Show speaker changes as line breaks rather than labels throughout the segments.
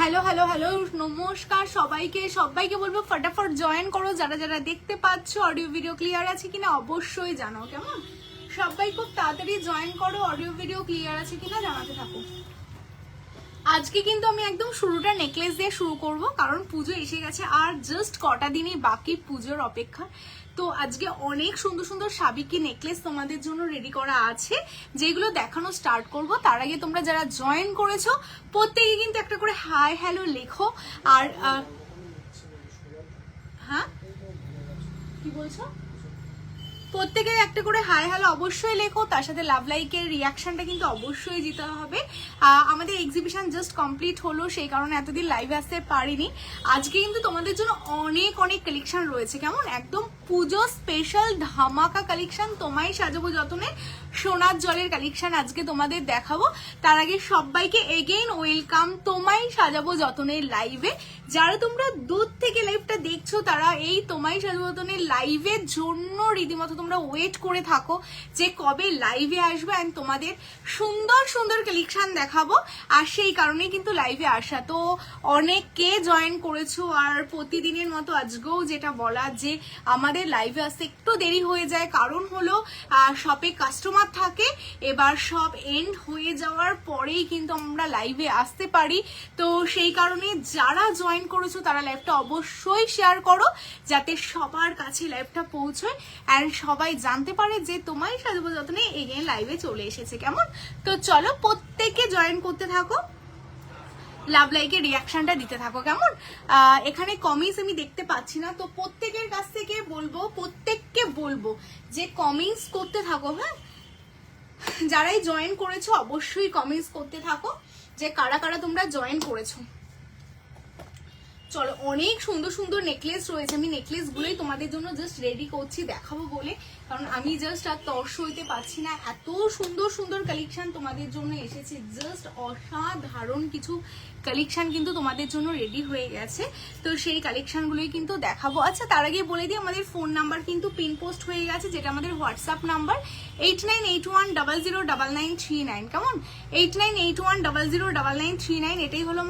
Hello hello hello নমস্কার সবাইকে সবাইকে বলবো ফটাফট জয়েন করো। যারা যারা দেখতে পাচ্ছ অডিও ভিডিও ক্লিয়ার আছে কিনা অবশ্যই জানাও। কেমন সবাই খুব তাড়াতাড়ি জয়েন করো, অডিও ভিডিও ক্লিয়ার আছে কিনা জানাতে থাকো। আজকে কিন্তু আমি একদম শুরুটা নেকলেস দিয়ে শুরু করব, কারণ পুজো এসে গেছে আর জাস্ট কটা দিনই বাকি পুজোর অপেক্ষা। তো আজকে অনেক সুন্দর সুন্দর সাবিকি নেকলেস তোমাদের জন্য রেডি করা আছে, যেগুলো দেখানো স্টার্ট করব। তার আগে তোমরা যারা জয়েন করেছো প্রত্যেকে কিন্তু একটা করে হাই হ্যালো লেখো। আর হ্যাঁ কি বলছো? প্রত্যেকে একটা করে হাই হ্যালো অবশ্যই লেখো, তার সাথে লাভ লাইকের রিয়াকশনটা কিন্তু অবশ্যই দিতে হবে। আমাদের এক্সিবিশন জাস্ট কমপ্লিট হলো, সেই কারণে এতদিন লাইভে আসতে পারিনি। আজকে কিন্তু তোমাদের জন্য অনেক অনেক কালেকশন রয়েছে, কেমন একদম পুজো স্পেশাল ধামাকা কালেকশন। তোমায় সাজাবো যতনে সোনার জলের কালেকশন আজকে তোমাদের দেখাবো। তার আগে সবাইকে এগেইন ওয়েলকাম তোমায় সাজাবো যতনের লাইভে। যারা তোমরা দূর থেকে লাইভটা দেখছো তারা এই তোমায় সাজাবো যতনের লাইভের জন্য রীতিমতো তোমরা ওয়েট করে থাকো যে কবে লাইভে আসবে অ্যান্ড তোমাদের সুন্দর সুন্দর কালেকশন দেখাবো। আর সেই কারণেই কিন্তু লাইভে আসা। তো অনেককে জয়েন করেছো, আর প্রতিদিনের মতো আজকেও যেটা বলা যে আমাদের লাইভে আসতে একটু দেরি হয়ে যায়, কারণ হলো শপে কাস্টমার থাকে। এবার সব এন্ড হয়ে যাওয়ার পরেই কিন্তু আমরা লাইভে আসতে পারি। তো সেই কারণে যারা জয়েন করেছো তারা লাইভটা অবশ্যই শেয়ার করো, যাতে সবার কাছে লাইভটা পৌঁছয় অ্যান্ড সবাই জানতে পারে যে তোমায় সাজাবো যতনে এগেইন লাইভে চলে এসেছে। কেমন? তো চলো প্রত্যেকে জয়েন করতে থাকো, লাভ লাইকের রিয়াকশনটা দিতে থাকো। কেমন? এখানে কমেন্টস আমি দেখতে পাচ্ছি না, তো প্রত্যেকের কাছ থেকে বলবো, প্রত্যেককে বলবো যে কমেন্টস করতে থাকো। হ্যাঁ, যারাই জয়েন করেছো অবশ্যই কমেন্টস করতে থাকো যে কারা কারা তোমরা জয়েন করেছো। চলো, অনেক সুন্দর সুন্দর নেকলেস রয়েছে। আমি নেকলেস গুলোই তোমাদের জন্য জাস্ট রেডি করছি দেখাবো বলে, কারণ আমি জাস্ট আর তর্স হইতে পারছি না। এত সুন্দর সুন্দর কালেকশন তোমাদের জন্য এসেছে, জাস্ট অসাধারণ কিছু কালেকশন কিন্তু তোমাদের জন্য রেডি হয়ে গেছে। তো সেই কালেকশনগুলোই কিন্তু দেখাবো। আচ্ছা, তার আগে বলে দিই আমাদের ফোন নাম্বার কিন্তু পিন পোস্ট হয়ে গেছে, যেটা আমাদের হোয়াটসঅ্যাপ নাম্বার 8981009939। কেমন? 8981009939। এটাই হলো,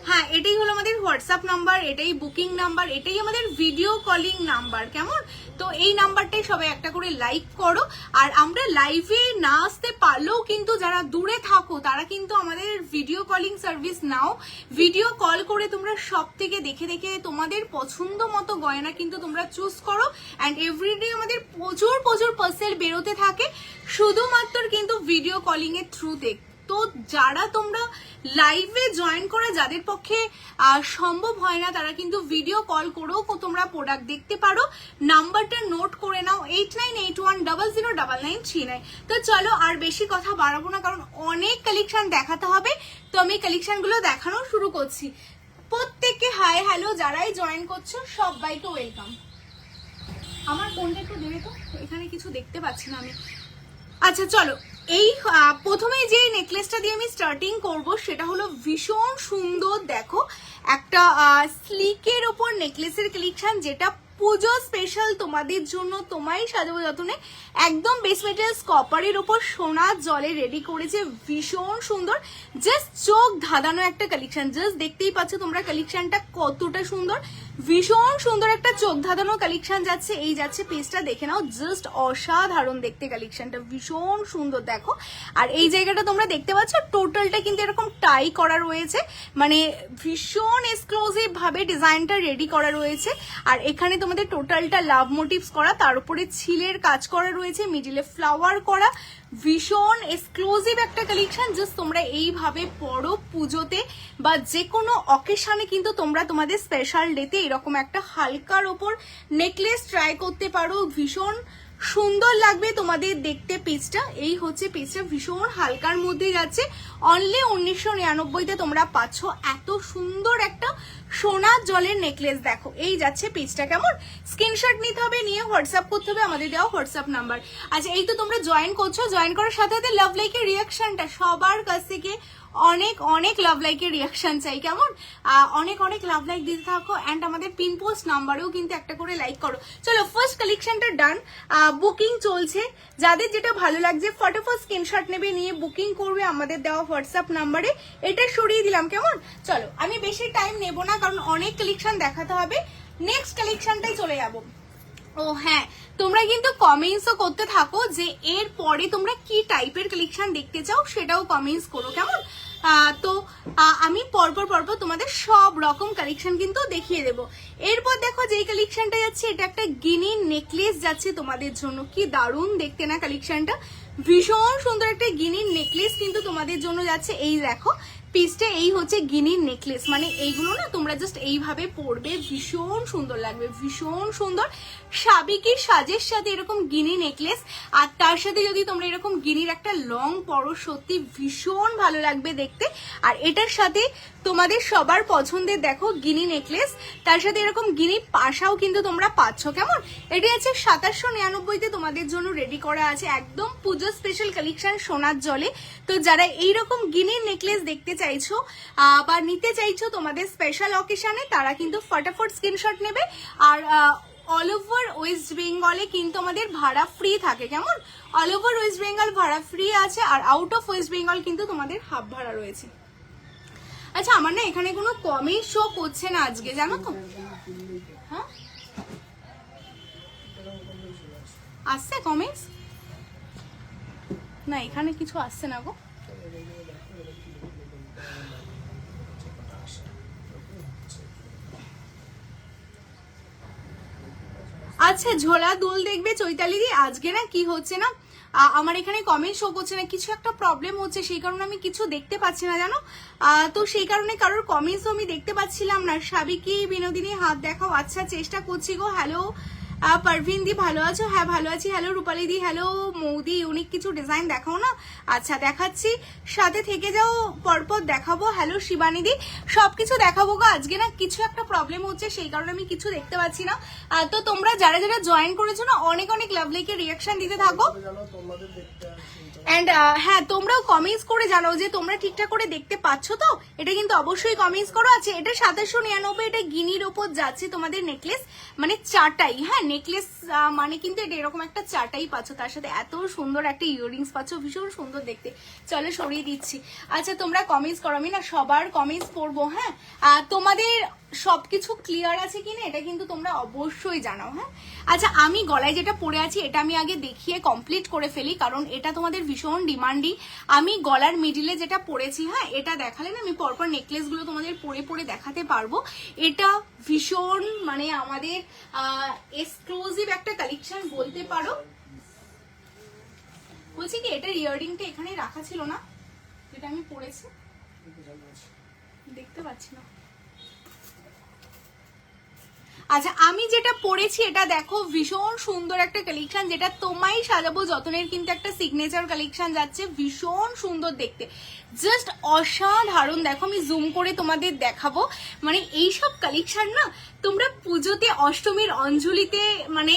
হ্যাঁ, এটাই হলো আমাদের হোয়াটসঅ্যাপ নাম্বার, এটাই বুকিং নাম্বার, এটাই আমাদের ভিডিও কলিং নাম্বার। কেমন? তো এই নাম্বারটাই সবাই একটা করে লাইক করো। আর আমরা লাইভে না আসতে পারলেও কিন্তু যারা দূরে থাকো তারা কিন্তু আমাদের ভিডিও কলিং সার্ভিস নাও। ভিডিও কল করে তোমরা সব থেকে দেখে দেখে তোমাদের পছন্দ মতো গয়না কিন্তু তোমরা চুজ করো। অ্যান্ড এভরিডে আমাদের প্রচুর প্রচুর পার্সেল বেরোতে থাকে, শুধুমাত্র কিন্তু ভিডিও কলিং এর থ্রুতে। তো যারা তোমরা লাইভে জয়েন করে যাদের পক্ষে সম্ভব হয় না, তারা কিন্তু ভিডিও কল করেও তোমরা প্রোডাক্ট দেখতে পারো। নাম্বারটা নোট করে নাও 8981009939। তো চলো, আর বেশি কথা বাড়াবো না, কারণ অনেক কালেকশন দেখাতে হবে। তো আমি কালেকশনগুলো দেখানো শুরু করছি। প্রত্যেককে হাই হ্যালো, যারাই জয়েন করছো সবাইকে ওয়েলকাম। আমার ফোনটা একটু দেবে তো, এখানে কিছু দেখতে পাচ্ছি না আমি। আচ্ছা চলো, এই প্রথমে যে নেকলেসটা দিয়ে আমি স্টার্টিং করব সেটা হলো ভীষণ সুন্দর। দেখো, একটা স্লিকের ওপর নেকলেসের কালেকশন, যেটা পুজো স্পেশাল তোমাদের জন্য তোমায় সাজাবো যতনে একদম বেস মেটেরিয়ালস কপারের ওপর সোনার জলে রেডি করেছে। ভীষণ সুন্দর, জাস্ট চোখ ধাঁধানো একটা কালেকশন। জাস্ট দেখতেই পাচ্ছ তোমরা কালেকশনটা কতটা সুন্দর। ভীষণ সুন্দর একটা চোখ ধাঁধানো কালেকশন যাচ্ছে। এই যাচ্ছে পেজটা, দেখে নাও, জাস্ট অসাধারণ দেখতে কালেকশনটা, ভীষণ সুন্দর। দেখো, আর এই জায়গাটা তোমরা দেখতে পাচ্ছ টোটালটা কিন্তু এরকম টাই করা রয়েছে, মানে ভীষণ এক্সক্লুসিভ ভাবে ডিজাইনটা রেডি করা রয়েছে। আর এখানে তোমাদের টোটালটা লাভ মোটিভস করা, তার উপরে ছিলের কাজ করা রয়েছে, মিডিলে ফ্লাওয়ার করা। ভীষণ এক্সক্লুসিভ একটা কালেকশন। জাস্ট তোমরা এইভাবে পরো পুজোতে বা যে কোনো অকেশনে কিন্তু তোমরা তোমাদের স্পেশাল ডেতে এরকম একটা হালকার ওপর নেকলেস ট্রাই করতে পারো। ভীষণ সুন্দর লাগবে তোমাদের দেখতে পেজটা। এই হচ্ছে পেজটা, ভীষণ হালকার মধ্যে যাচ্ছে। অনলি 1999-তে তোমরা পাচ্ছ এত সুন্দর একটা সোনার জলের নেকলেস। দেখো, এই যাচ্ছে পেজটা। কেমন? স্ক্রিনশট নিতে হবে, নিয়ে হোয়াটসঅ্যাপ করতে হবে আমাদের দেওয়া হোয়াটসঅ্যাপ নাম্বার। আচ্ছা, এই তো তোমরা জয়েন করছো, জয়েন করার সাথে সাথে লাভ লাইকের রিয়াকশনটা সবার কাছ থেকে অনেক অনেক লাভ লাইকের রিয়াকশন চাই, কেমন? অনেক অনেক লাভ লাইক দিতে থাকো অ্যান্ড আমাদের পিন পোস্ট নাম্বারেও কিন্তু একটা করে লাইক করো। চলো ফার্স্ট কালেকশনটা ডান, বুকিং চলছে। যাদের যেটা ভালো লাগছে ফটাফট স্ক্রিনশট নেবে, নিয়ে বুকিং করবে আমাদের দেওয়া হোয়াটসঅ্যাপ নাম্বারে। এটা সরিয়ে দিলাম, কেমন? চলো আমি বেশি টাইম নেব না, কারণ অনেক কালেকশন দেখাতে হবে। নেক্সট কালেকশনটাই চলে যাবো। ও হ্যাঁ, তোমরা কিন্তু কমেন্টসও করতে থাকো যে এর পরে তোমরা কি টাইপের কালেকশন দেখতে চাও, সেটাও কমেন্টস করো, কেমন? তো আমি পরপর তোমাদের সব রকম কালেকশন কিন্তু দেখিয়ে দেবো। এরপর দেখো যেই কালেকশনটা যাচ্ছে, এটা একটা গিনির নেকলেস যাচ্ছে তোমাদের জন্য। কি দারুণ দেখতে না কালেকশনটা, ভীষণ সুন্দর একটা গিনির নেকলেস কিন্তু তোমাদের জন্য যাচ্ছে। এই দেখো পিসটা, এই হচ্ছে গিনির নেকলেস, মানে এইগুলো না তোমরা জাস্ট এইভাবে পরবে, ভীষণ সুন্দর লাগবে, ভীষণ সুন্দর। সাবিকের সাজের সাথে এরকম গিনি নেকলেস, আর তার সাথে যদি তোমরা এরকম গিনির একটা লং পরো, সত্যি ভীষণ ভালো লাগবে দেখতে। আর এটার সাথে তোমাদের সবার পছন্দের দেখো গিনি নেকলেস, তার সাথে এরকম গিনি পাশাও কিন্তু তোমরা পাচ্ছ, কেমন? এটি আছে 2799-তে তোমাদের জন্য রেডি করা আছে, একদম পুজো স্পেশাল কালেকশন সোনার জলে। তো যারা এইরকম গিনির নেকলেস দেখতে চাইছো বা নিতে চাইছো তোমাদের স্পেশাল অকেশনে, তারা কিন্তু ফটাফট স্ক্রিনশট নেবে। আর অল ওভার ওয়েস্ট বেঙ্গলে কিন্তু আমাদের ভাড়া ফ্রি থাকে, কেমন? অল ওভার ওয়েস্ট বেঙ্গল ভাড়া ফ্রি আছে, আর আউট অফ ওয়েস্ট বেঙ্গল কিন্তু তোমাদের হাফ ভাড়া রয়েছে। আচ্ছা আমার না এখানে কোনো কমেন্ট শো করছে না আজকে, জানো তো? হ্যাঁ আসছে কমেন্টস? না এখানে কিছু আসছে না গো। আচ্ছা ঝোলা দুল দেখবে চৈতালি দি, আজকে না কি হচ্ছে না, আমার এখানে কমেন্ট শো করছে না, কিছু একটা প্রবলেম হচ্ছে, সেই কারণে আমি কিছু দেখতে পাচ্ছি না, জানো? তো সেই কারণে কারোর কমেন্টসও আমি দেখতে পাচ্ছিলাম না। সাবিকি বিনোদিনী হাত দেখাও, আচ্ছা চেষ্টা করছি গো। হ্যালো পারভিন দি, ভালো আছো? হ্যাঁ ভালো আছি। হ্যালো রূপালী দি, হ্যালো মৌদি, ইউনিক কিছু ডিজাইন দেখাও না। আচ্ছা দেখাচ্ছি, সাথে থেকে যাও, পরপর দেখাবো। হ্যালো শিবানী দি, সবকিছু দেখাবো গো। আজকে না কিছু একটা প্রবলেম হচ্ছে, সেই কারণে আমি কিছু দেখতে পাচ্ছি না। তো তোমরা যারা যারা জয়েন করেছো না, অনেক অনেক লাভ লাইকের রিয়াকশন দিতে থাকো। এন্ড হ্যাঁ তোমরাও কমেন্টস করে জানাও যে তোমরা ঠিকঠাক করে দেখতে পাচ্ছ তো, এটা কিন্তু অবশ্যই কমেন্টস করো। আছে এটা 2799, এটা গিনির ওপর যাচ্ছে তোমাদের নেকলেস, মানে চাটাই। হ্যাঁ নেকলেস মানে কিন্তু এটা এরকম একটা চাটাই পাচ্ছ, তার সাথে এত সুন্দর একটা ইয়াররিংস পাচ্ছ, ভীষণ সুন্দর দেখতে। চলো সরিয়ে দিচ্ছি। আচ্ছা তোমরা কমেন্টস করো, আমি না সবার কমেন্টস পড়বো। হ্যাঁ তোমাদের সবকিছু ক্লিয়ার আছে কিনা এটা কিন্তু তোমরা অবশ্যই জানাও। হ্যাঁ আচ্ছা আমি গলায় যেটা পরে আছি এটা আমি আগে দেখিয়ে কমপ্লিট করে ফেলি, কারণ এটা তোমাদের ভীষণ ডিমান্ডিং। আমি গলার মিডিলে যেটা পরেছি, হ্যাঁ এটা দেখালে না আমি পরপর নেকলেস গুলো তোমাদের পরে পরে দেখাতে পারবো। এটা ভীষণ মানে আমাদের এক্সক্লুসিভ একটা কালেকশন বলতে পারো। বলছি কি এটার ইয়াররিংটা এখানে রাখা ছিল না, যেটা আমি পরেছি, দেখতে পাচ্ছি না। আচ্ছা আমি যেটা পরেছি এটা দেখো ভীষণ সুন্দর একটা কালেকশন, যেটা তোমায় সাজাবো যতনের কিন্তু একটা সিগনেচার কালেকশন যাচ্ছে, ভীষণ সুন্দর দেখতে, জাস্ট অসাধারণ। দেখো আমি জুম করে তোমাদের দেখাবো, মানে এইসব কালেকশন না তোমরা পুজোতে অষ্টমীর অঞ্জলিতে মানে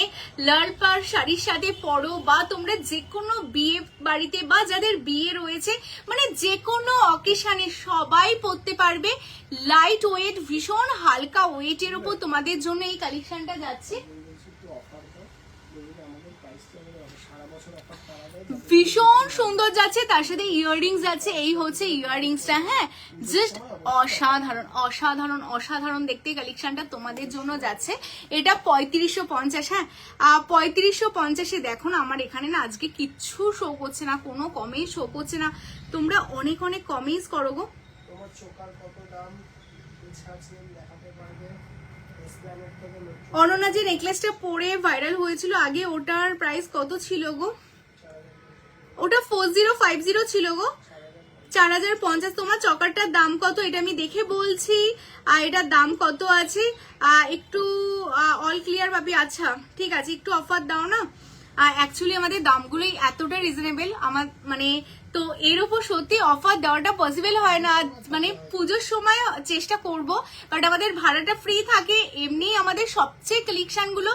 লাল পাড় শাড়ির সাথে পরো, বা তোমরা যে কোনো বিয়ে বাড়িতে বা যাদের বিয়ে রয়েছে মানে যে কোনো অকেশনে সবাই পরতে পারবে। লাইট ওয়েট, ভীষণ হালকা ওয়েটের উপর তোমাদের জন্য এই কালেকশনটা যাচ্ছে, ভীষণ সুন্দর যাচ্ছে। তার সাথে ইয়াররিংস আছে, এই হচ্ছে ইয়াররিংসটা। হ্যাঁ জাস্ট অসাধারণ অসাধারণ অসাধারণ দেখতে কালেকশনটা তোমাদের জন্য যাচ্ছে। এটা 3550। হ্যাঁ 3550 দেখো না, আমার এখানে না আজকে কিচ্ছু শো করছে না, কোনো কমেই শো করছে না। তোমরা অনেক অনেক কমেন্টস করো গো। অনন্যা যে নেকলেসটা পরে ভাইরাল হয়েছিল আগে, ওটার প্রাইস কত ছিল গো? ওটা 4050 ছিল গো, 4050। তোমার চকারটার দাম কত এটা আমি দেখে বলছি, আর এটার দাম কত আছে একটু অল ক্লিয়ার ভাবে। আচ্ছা ঠিক আছে, একটু অফার দাও না। অ্যাকচুয়ালি আমাদের দামগুলোই এতটা রিজনেবল, আমার মানে তো এর উপর সত্যি অফার দেওয়াটা পসিবল হয় না, মানে পুজোর সময় চেষ্টা করব, বাট আমাদের ভাড়াটা ফ্রি থাকে। এমনি আমাদের সবচেয়ে কালেকশনগুলো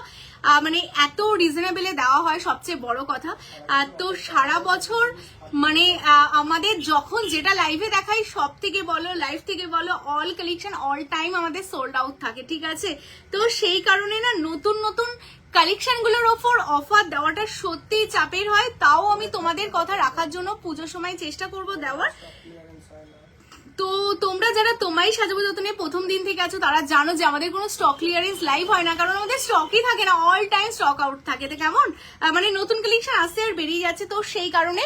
মানে এত রিজনেবলে দেওয়া হয় সবচেয়ে বড় কথা। তো সারা বছর মানে আমাদের যখন যেটা লাইভে দেখাই সব থেকে বলো লাইভ থেকে বলো অল কালেকশন অল টাইম আমাদের সোল্ড আউট থাকে, ঠিক আছে? তো সেই কারণে না নতুন নতুন কালেকশন গুলোর ওপর অফার দেওয়াটা সত্যিই চাপের হয়, তাও আমি তোমাদের কথা রাখার জন্য পুজোর সময় চেষ্টা করব দেওয়ার। তো তোমরা যারা তোমায় সাজাবো যতনে প্রথম দিন থেকে আছো তারা জানো যে আমাদের কোনো স্টক ক্লিয়ারেন্স লাইভ হয় না, কারণ আমাদের স্টকই থাকে না, অল টাইম স্টক আউট থাকে। তো কেমন মানে নতুন কালেকশন আসছে আর বেরিয়ে যাচ্ছে, তো সেই কারণে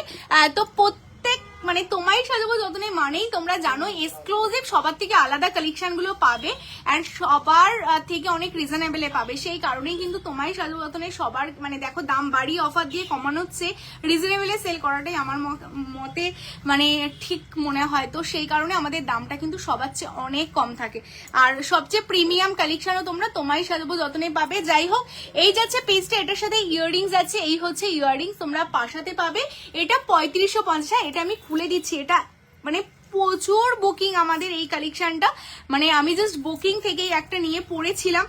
তো প্রত্যেক মানে তোমায় সাজাবো যতনে মানেই তোমরা জানো এক্সক্লুসিভ সবার থেকে আলাদা কালেকশন গুলো পাবে এন্ড সবার থেকে অনেক রিজনেবলে পাবে। সেই কারণেই কিন্তু তোমায় সাজাবো যতনে সবার মানে দেখো দাম বাড়িয়ে অফার দিয়ে কমানো হচ্ছে, রিজনেবলে সেল করাটাই আমার মতে মানে ঠিক মনে হয়। তো সেই কারণে আমাদের দামটা কিন্তু সবার চেয়ে অনেক কম থাকে, আর সবচেয়ে প্রিমিয়াম কালেকশনও তোমরা তোমায় সাজাবো যতনে পাবে। যাই হোক, এই যাচ্ছে পিসটা, এটার সাথে ইয়াররিংস আছে, এই হচ্ছে ইয়াররিংস তোমরা পাশাতে পাবে। এটা 3550, এটা আমি খুলে দিচ্ছি, এটা মানে প্রচুর বুকিং আমাদের এই কালেকশনটা, মানে আমি জাস্ট বুকিং থেকেই একটা নিয়ে পড়েছিলাম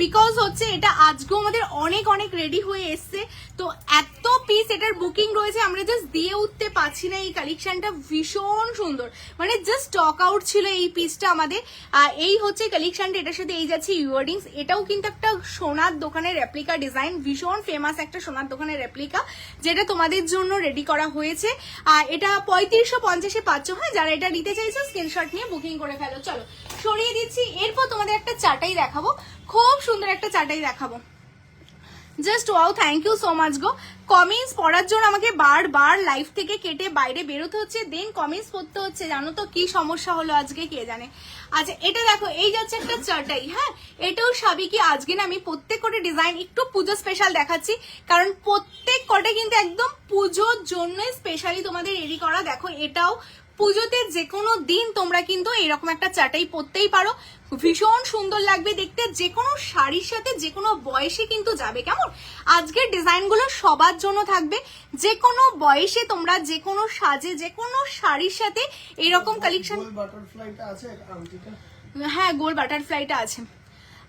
বিকজ হচ্ছে এটা আজকেও আমাদের অনেক অনেক রেডি হয়ে এসছে। তো এত পিস এটার বুকিং রয়েছে, আমরা জাস্ট দিয়ে উঠতে পারছি না। এই কালেকশনটা ভীষণ সুন্দর, মানে জাস্ট স্টক আউট ছিল এই পিসটা আমাদের। এই হচ্ছে কালেকশনটা, এটার সাথে এই যাচ্ছে ইয়াররিংস, এটাও কিন্তু একটা সোনার দোকানের রেপ্লিকা ডিজাইন, ভীষণ ফেমাস একটা সোনার দোকানের রেপ্লিকা, যেটা তোমাদের জন্য রেডি করা হয়েছে। এটা 3550 পাচ্ছ। হ্যাঁ, যারা এটা নিতে চাইছো স্ক্রিনশট নিয়ে বুকিং করে ফেলো। চলো সরিয়ে দিচ্ছি, এরপর তোমাদের একটা চাটাই দেখাবো, খুব সুন্দর একটা চাটাই দেখাবো। Just wow, thank you so much গো। কমেন্টস পড়ার জন্য আমাকে বারবার লাইভ থেকে কেটে বাইরে বেরোতে হচ্ছে, দেন কমেন্টস পড়তে হচ্ছে, জানো তো কি সমস্যা হলো আজকে কে জানে। আচ্ছা এটা দেখো, এই যাচ্ছে একটা চাটাই। হ্যাঁ, এটাও সাবিকি। আজকে না আমি প্রত্যেক কটা ডিজাইন একটু পুজো স্পেশাল দেখাচ্ছি, কারণ প্রত্যেক কটা কিন্তু একদম পুজোর জন্য স্পেশালি তোমাদের রেডি করা। দেখো এটাও পুজোতে যে কোনো দিন তোমরা কিন্তু এরকম একটা চাটাই পরতেই পারো, ভীষণ সুন্দর লাগবে দেখতে, যে কোনো শাড়ির সাথে যে কোনো বয়সে কিন্তু যাবে। কেমন আজকের ডিজাইনগুলো সবার জন্য থাকবে, যে কোনো বয়সে তোমরা যে কোনো সাজে যে কোনো শাড়ির সাথে এরকম কালেকশন। হ্যাঁ, গোল বাটারফ্লাইটা আছে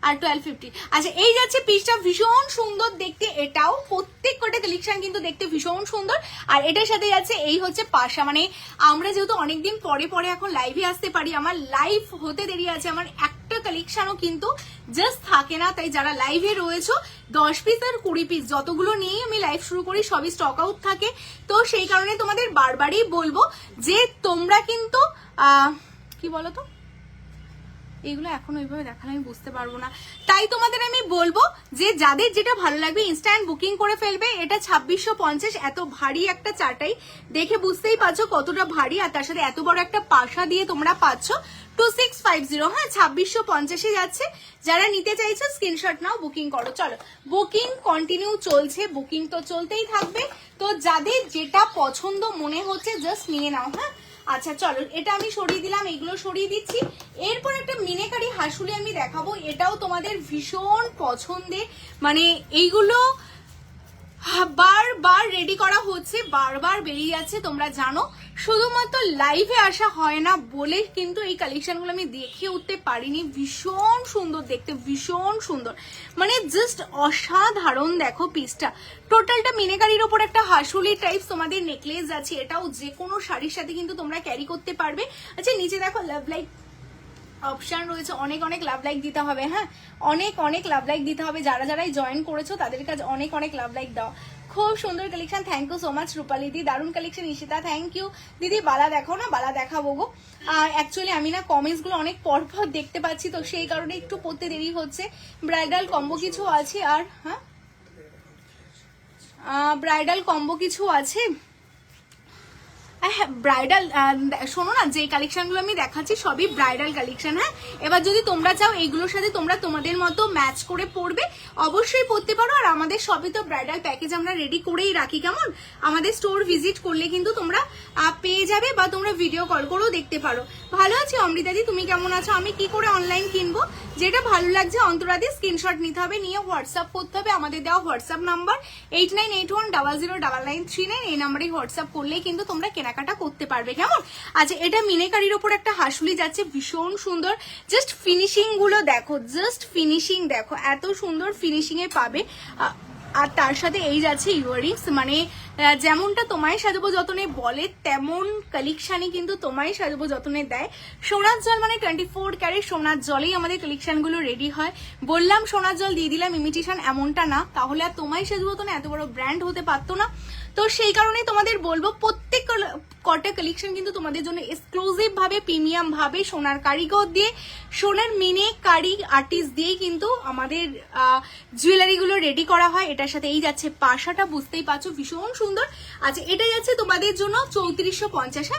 আর 1250। আচ্ছা এই যাচ্ছে পিসটা, ভীষণ সুন্দর দেখতে, এটাও প্রত্যেক কটা কালেকশন কিন্তু দেখতে ভীষণ সুন্দর। আর এটার সাথে যাচ্ছে এই হচ্ছে পাশা, মানে আমরা যেহেতু অনেকদিন পরে পরে এখন লাইভে আসতে পারি, আমার লাইভ হতে দেরি আছে, আমার একটা কালেকশনও কিন্তু জাস্ট থাকে না। তাই যারা লাইভে রয়েছো 10 পিস আর 20 পিস যতগুলো নিয়েই আমি লাইভ শুরু করি সবই স্টক আউট থাকে। তো সেই কারণে তোমাদের বারবারই বলবো যে তোমরা কিন্তু কি বলতো এগুলো এখন ওইভাবে দেখালে আমি বুঝতে পারবো না, তাই তোমাদের আমি বলবো যে যাদের যেটা ভালো লাগবে ইনস্ট্যান্ট বুকিং করে ফেলবে। এটা 2650, এত ভারী একটা চাটাই, দেখে বুঝতেই পারছো কতটা ভারী, আর তার সাথে এত বড় একটা পাশা দিয়ে তোমরা পাচ্ছ 2650। হ্যাঁ, 2650 যাচ্ছে। যারা নিতে চাইছো স্ক্রিনশট নাও, বুকিং করো। চলো বুকিং কন্টিনিউ চলছে, বুকিং তো চলতেই থাকবে। তো যাদের যেটা পছন্দ মনে হচ্ছে জাস্ট নিয়ে নাও। হ্যাঁ, আচ্ছা চলো এটা আমি সরিয়ে দিলাম, এগুলো সরিয়ে দিচ্ছি। এরপর একটা মিনেকারি হাসুলি আমি দেখাবো, এটাও তোমাদের ভীষণ পছন্দের, মানে এইগুলো বারবার রেডি করা হচ্ছে, বারবার বেরিয়ে যাচ্ছে, তোমরা জানো। শুধুমাত্র লাইভে আসা হয় না বলে কিন্তু এই কালেকশনগুলো আমি দেখিয়ে উঠতে পারিনি। ভীষণ সুন্দর দেখতে, ভীষণ সুন্দর, মানে জাস্ট অসাধারণ। দেখো পিসটা টোটালটা মিনেকারির ওপর একটা হাসুলি টাইপস তোমাদের নেকলেস আছে, এটাও যে কোনো শাড়ির সাথে কিন্তু তোমরা ক্যারি করতে পারবে। আচ্ছা নিচে দেখো লাভ লাইক অপশন রয়েছে, অনেক অনেক লাভ লাইক দিতে হবে। হ্যাঁ, অনেক অনেক লাভ লাইক দিতে হবে, যারা যারাই জয়েন করেছো তাদের কাছে অনেক অনেক লাভ লাইক দাও। খুব সুন্দর collection, thank you so much Rupali দি, দারুণ কালেকশন। ঈশিতা থ্যাংক ইউ দিদি। বালা দেখো না, বালা দেখাবো গো। অ্যাকচুয়ালি আমি না কমেন্টস গুলো অনেক পরপর দেখতে পাচ্ছি, তো সেই কারণে একটু পড়তে দেরি হচ্ছে। ব্রাইডাল কম্বো কিছু আছে, আর হ্যাঁ ব্রাইডাল কম্বো কিছু আছে। হ্যাঁ ব্রাইডাল, শোনো না, যে কালেকশনগুলো আমি দেখাচ্ছি সবই ব্রাইডাল কালেকশন। হ্যাঁ, এবার যদি তোমরা চাও এইগুলোর সাথে তোমরা তোমাদের মতো ম্যাচ করে পরবে, অবশ্যই পরতে পারো। আর আমাদের সবই তো ব্রাইডাল প্যাকেজ আমরা রেডি করেই রাখি। কেমন আমাদের স্টোর ভিজিট করলে কিন্তু তোমরা পেয়ে যাবে, বা তোমরা ভিডিও কল করেও দেখতে পারো। ভালো আছি অমৃতাদি, তুমি কেমন আছো? আমি কি করে অনলাইন কিনবো? যেটা ভালো লাগছে অন্তরাদি স্ক্রিনশট নিতে হবে, নিয়ে হোয়াটসঅ্যাপ করতে হবে। আমাদের দেওয়া হোয়াটসঅ্যাপ নাম্বার 8981009939, এই নাম্বারে হোয়াটসঅ্যাপ করলেই কিন্তু তোমরা কেনাকাটা করতে পারবে, কেমন? আচ্ছা, এটা মিনেকারির ওপর একটা হাসুলি যাচ্ছে, ভীষণ সুন্দর। জাস্ট ফিনিশিং গুলো দেখো, জাস্ট ফিনিশিং দেখো, এত সুন্দর ফিনিশিং এ পাবে। আর তার সাথে এই যাচ্ছে ইয়াররিংস, মানে যেমনটা তোমায় সাজাবো যতনে বলে তেমন কালেকশনই কিন্তু তোমায় সাজাবো যতনে দেয়। সোনার জল মানে 24 ক্যারেট সোনার জলেই আমাদের কালেকশন গুলো রেডি হয়। বললাম সোনার জল দিয়ে দিলাম ইমিটেশন, এমনটা না, তাহলে আর তোমায় সাজাবো তো না, এত বড় ব্র্যান্ড হতে পারতো না। তো সেই কারণে তোমাদের বলবো প্রত্যেক কটা কালেকশন কিন্তু তোমাদের জন্য এক্সক্লুসিভ ভাবে প্রিমিয়াম ভাবে সোনার কারিগর দিয়ে, সোনার মিনে কারি আর্টিস্ট দিয়ে কিন্তু আমাদের জুয়েলারি গুলো রেডি করা হয়। এটার সাথে এই যাচ্ছে পাশাটা, বুঝতেই পারছো ভীষণ সুন্দর। আচ্ছা, এটা যাচ্ছে তোমাদের জন্য 3450,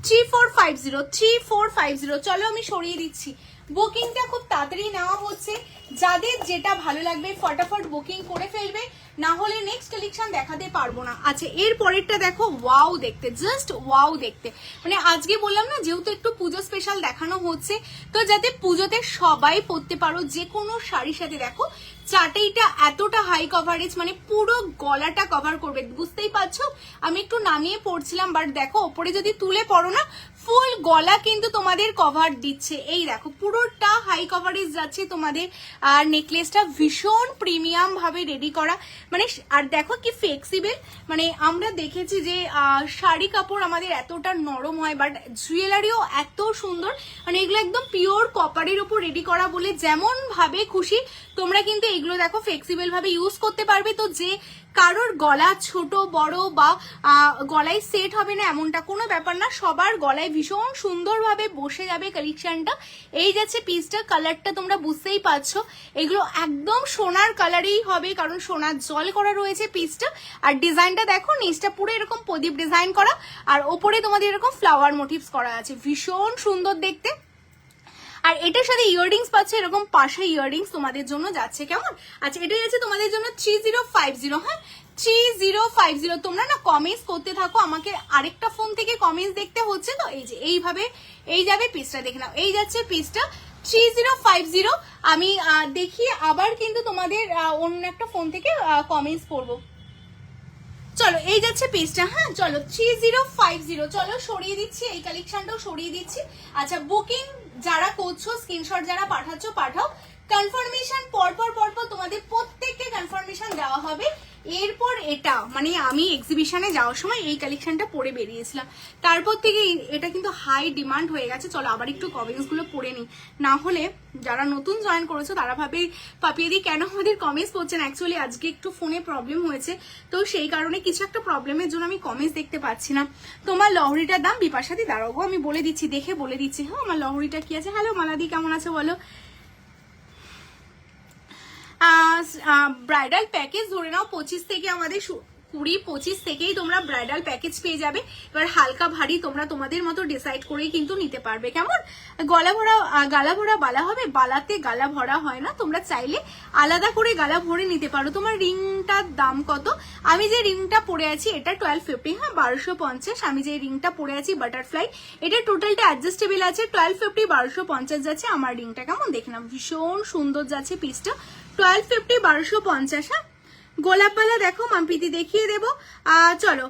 3450। চলো আমি সরিয়ে দিচ্ছি, বুকিংটা খুব তাড়াতাড়ি নেওয়া হচ্ছে। যাদের যেটা ভালো লাগবে ফটাফট বুকিং করে ফেলবে, না হলে নেক্সট কালেকশন দেখাতে পারবো না। আচ্ছা, এর পরেরটা দেখো, ওয়াও দেখতে, জাস্ট ওয়াও দেখতে। মানে আজকে বললাম না, যেহেতু একটু পুজো স্পেশাল দেখানো হচ্ছে, তো যাতে পুজোতে সবাই পরতে পারো যে কোনো শাড়ির সাথে। দেখো চাটেইটা এতটা হাই কভারেজ, মানে পুরো গলাটা কভার করবে, বুঝতেই পারছো। আমি একটু নামিয়ে পড়ছিলাম, বাট দেখো ওপরে যদি তুলে পড়ো না, ফুল গলা কিন্তু তোমাদের কভার দিচ্ছে। এই দেখো পুরোটা হাই কভারেজ যাচ্ছে তোমাদের। আর নেকলেসটা ভীষণ প্রিমিয়াম ভাবে রেডি করা, মানে আর দেখো কি ফ্লেক্সিবল। মানে আমরা দেখেছি যে শাড়ি কাপড় আমাদের এতটা নরম হয়, বাট জুয়েলারিও এত সুন্দর, মানে এগুলো একদম পিওর কপারের উপর রেডি করা বলে যেমন ভাবে খুশি তোমরা কিন্তু এগুলো দেখো ফ্লেক্সিবল ভাবে ইউজ করতে পারবে। তো যে কারোর গলা ছোট বড় বা গলায় সেট হবে না এমনটা কোনো ব্যাপার না, সবার গলায় ভীষণ সুন্দরভাবে বসে যাবে কালেকশনটা। এই যাচ্ছে পিসটা, কালারটা তোমরা বুঝতেই পারছো, এগুলো একদম সোনার কালারেই হবে, কারণ সোনার জল করা রয়েছে পিসটা। আর ডিজাইনটা দেখো, নিচটা পুরো এরকম প্রদীপ ডিজাইন করা, আর ওপরে তোমাদের এরকম ফ্লাওয়ার মোটিভস করা আছে, ভীষণ সুন্দর দেখতে। আর এটার সাথে ইয়াররিংস পাচ্ছে, এরকম পাশে ইয়াররিংস তোমাদের জন্য যাচ্ছে, কেমন? আচ্ছা, এটা যাচ্ছে তোমাদের জন্য 3050, হ্যাঁ 3050। তোমরা না কমেন্টস করতে থাকো, আমাকে আরেকটা ফোন থেকে কমেন্টস দেখতে হচ্ছে, তো এই যে এইভাবে এই যাবে পিসটা, দেখে নাও। এই যাচ্ছে পিসটা 3050। আমি দেখি আবার কিন্তু তোমাদের অন্য একটা ফোন থেকে কমেন্টস করবো। চলো এই যাচ্ছে পেজটা, হ্যাঁ চলো 3050। চলো সরিয়ে দিচ্ছি, এই কালেকশনটাও সরিয়ে দিচ্ছি। আচ্ছা, বুকিং যারা করছো, স্ক্রিনশট যারা পাঠাচ্ছ পাঠাও, কনফার্মেশন পরপর তোমাদের প্রত্যেককে কনফার্মেশন দেওয়া হবে। এরপর এটা মানে আমি এক্সিবিশনে যাওয়ার সময় এই কালেকশনটা পরে বেরিয়েছিলাম, তারপর থেকে এটা কিন্তু হাই ডিমান্ড হয়ে গেছে। চলো আবার একটু কমেন্টস গুলো পড়ে নিই, না হলে যারা নতুন জয়েন করেছো তারা ভাবে পাপিয়েদি কেন আমাদের কমেন্টস পড়ছেন। অ্যাকচুয়ালি আজকে একটু ফোনে প্রবলেম হয়েছে, তো সেই কারণে কিছু একটা প্রবলেমের জন্য আমি কমেন্টস দেখতে পাচ্ছি না। তোমার লহরিটার দাম, বিপাশাদি দাঁড়াও গো আমি বলে দিচ্ছি, দেখে বলে দিচ্ছি। হ্যাঁ, আমার লহরিটা কি আছে। হ্যালো মালাদি, কেমন আছো বলো? ব্রাইডাল প্যাকেজ ধরে নাও 25 থেকে, আমাদের 20-25 থেকেই তোমরা ব্রাইডাল প্যাকেজ পেয়ে যাবে। এবার হালকা ভারী তোমরা তোমাদের মতো ডিসাইড করেই কিন্তু নিতে পারবে, কেমন? গালা ভরা বালা হবে, বালাতে গালা ভরা হয় না, তোমরা চাইলে আলাদা করে গালা ভরে নিতে পারো। তোমার রিংটার দাম কত? আমি যে রিংটা পরে আছি এটা 1250, হ্যাঁ 1250। আমি যে রিংটা পরে আছি বাটারফ্লাই, এটা টোটালটা অ্যাডজাস্টেবল আছে, 1250 1250 যাচ্ছে আমার রিংটা, কেমন? দেখে নাও ভীষণ সুন্দর যাচ্ছে পিসটা, 1250 1250। হ্যাঁ, গোলাপবালা দেখো মাম্পিতি দেখিয়ে দেবো। চলো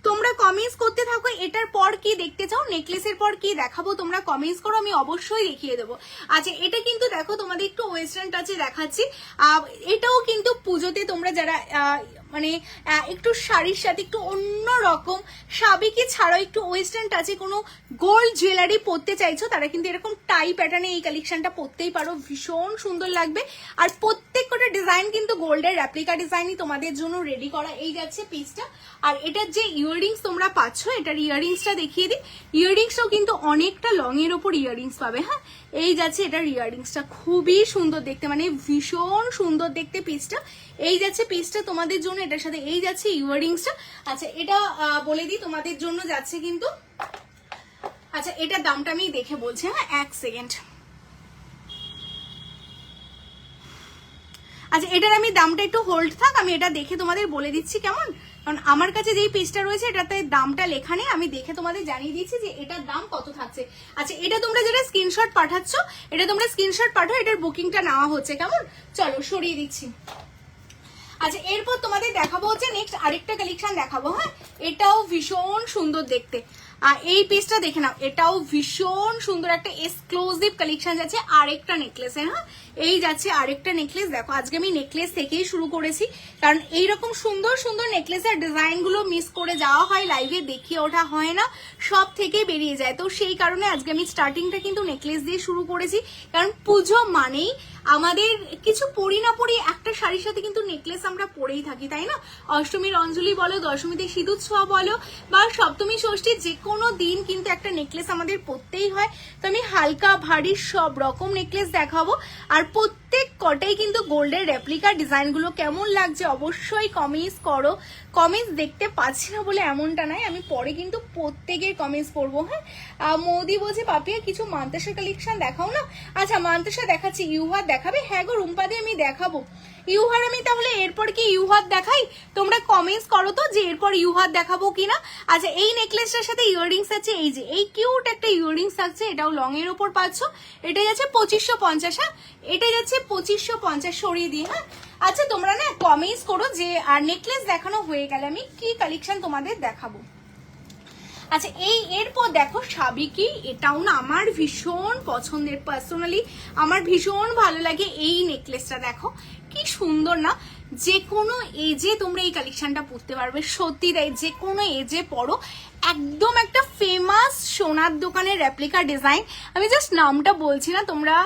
তোমরা কমেন্টস করতে থাকো, এটার পর কি দেখতে চাও, নেকলেসের পর কি দেখাবো তোমরা কমেন্টস করো, আমি অবশ্যই দেখিয়ে দেবো। আচ্ছা, এটা কিন্তু দেখো তোমাদের একটু ওয়েস্টার্ন টাচে দেখাচ্ছি। এটাও কিন্তু পুজোতে তোমরা যারা মানে একটু শাড়ির সাথে একটু অন্য রকম সাবেকি ছাড়াও একটু ওয়েস্টার্ন টাচে কোনো গোল্ড জুয়েলারি পরতে চাইছো, তারা কিন্তু এরকম টাই প্যাটার্নে এই কালেকশনটা পরতেই পারো, ভীষণ সুন্দর লাগবে। আর প্রত্যেকটা ডিজাইন কিন্তু গোল্ডের রেপ্লিকা ডিজাইনই তোমাদের জন্য রেডি করা। এই যাচ্ছে পিসটা। আর এটার যে ইয়াররিংস তোমরা পাচ্ছ, এটার ইয়াররিংসটা দেখিয়ে দিই। ইয়াররিংসটাও কিন্তু অনেকটা লং এর ওপর ইয়াররিংস পাবে। হ্যাঁ, এই যাচ্ছে এটার ইয়াররিংসটা, খুবই সুন্দর দেখতে, মানে ভীষণ সুন্দর দেখতে পিসটা। এই যাচ্ছে পিসটা তোমাদের জন্য, এটার সাথে এই যাচ্ছে ইয়াররিংসটা। আচ্ছা, এটা বলে দিই তোমাদের জন্য যাচ্ছে কিন্তু। আচ্ছা, এটার দামটা আমি দেখে বলছি, হ্যাঁ এক সেকেন্ড। আচ্ছা, এটার আমি দামটা একটু হোল্ড থাক, আমি এটা দেখে তোমাদের বলে দিচ্ছি, কেমন? কারণ আমার কাছে যেই পিসটা রয়েছে এটাতে দামটা লেখা নেই, আমি দেখে তোমাদের জানিয়ে দিয়েছি যে এটার দাম কত থাকছে। আচ্ছা এটা তোমরা যেটা স্ক্রিনশট পাঠাচ্ছ, এটা তোমরা স্ক্রিনশট পাঠাও, এটার বুকিংটা নেওয়া হচ্ছে, কেমন? চলো সরিয়ে দিচ্ছি। আচ্ছা এরপর তোমাদের দেখাবো হচ্ছে নেক্সট আরেকটা কালেকশন দেখাবো। হ্যাঁ এটাও ভীষণ সুন্দর দেখতে, আর এই পিসটা দেখে নাও, এটাও ভীষণ সুন্দর একটা এক্সক্লুসিভ কালেকশন যাচ্ছে আরেকটা নেকলেসের। হ্যাঁ এই যাচ্ছে আরেকটা নেকলেস। দেখো আজকে আমি নেকলেস থেকেই শুরু করেছি, কারণ এইরকম সুন্দর সুন্দর নেকলেসের ডিজাইন গুলো মিস করে যাওয়া হয়, লাইভে দেখিয়ে ওঠা হয় না, সব থেকে বেরিয়ে যায়। তো সেই কারণে আজকে আমি স্টার্টিংটা কিন্তু নেকলেস দিয়ে শুরু করেছি, কারণ পুজো মানেই আমাদের কিছু পরি না পরি একটা শাড়ির সাথে কিন্তু নেকলেস আমরা পরেই থাকি, তাই না? অষ্টমীর অঞ্জলি বলো, দশমীতে সিঁদুর ছোঁয়া বলো, বা সপ্তমী ষষ্ঠী, যে কোনো দিন কিন্তু একটা নেকলেস আমাদের পরতেই হয়। তো আমি হালকা ভারী সব রকম নেকলেস দেখাবো, আর প্রত্যেক কটাই কিন্তু গোল্ডের রেপ্লিকা। ডিজাইনগুলো কেমন লাগছে অবশ্যই কমেন্টস করো। কমেন্টস দেখতে পাচ্ছি না বলে এমনটা নাই, আমি পরে কিন্তু প্রত্যেকের কমেন্টস পড়বো। হ্যাঁ মোদি বলছে পাপিয়া কিছু মান্তাসা কালেকশন দেখাও না। আচ্ছা মান্তাসা দেখাচ্ছি। ইউহার দেখাবে? হ্যাঁ গো রুম্পাদি আমি দেখাবো ইউহার। আমি তাহলে এরপর কি ইউহার দেখাই? তোমরা কমেন্টস করো তো যে এরপর ইউহার দেখাবো কিনা। আচ্ছা এই নেকলেসটার সাথে ইয়াররিংস আছে, এই যে এই কিউট একটা ইয়াররিংস থাকছে, এটাও লং এর উপর পাচ্ছ। এটা যাচ্ছে 2550। হ্যাঁ এটা যাচ্ছে 2550, সরিয়ে দিই। হ্যাঁ আচ্ছা তোমরা না কমেন্টস করো যে আর নেকলেস দেখানো হয়ে গেলে আমি কি কালেকশন তোমাদের দেখাবো। আচ্ছা এই এরপর দেখো সাবিকি, এটাও না আমার ভীষণ পছন্দের, পার্সোনালি আমার ভীষণ ভালো লাগে এই নেকলেসটা। দেখো কি সুন্দর না, যে কোনো এজে তোমরা এই কালেকশনটা পরতে পারবে, সত্যি তাই, যে কোনো এজে পরো। একদম একটা ফেমাস সোনার দোকানের রেপ্লিকা ডিজাইন, আমি জাস্ট নামটা বলছি না, তোমরা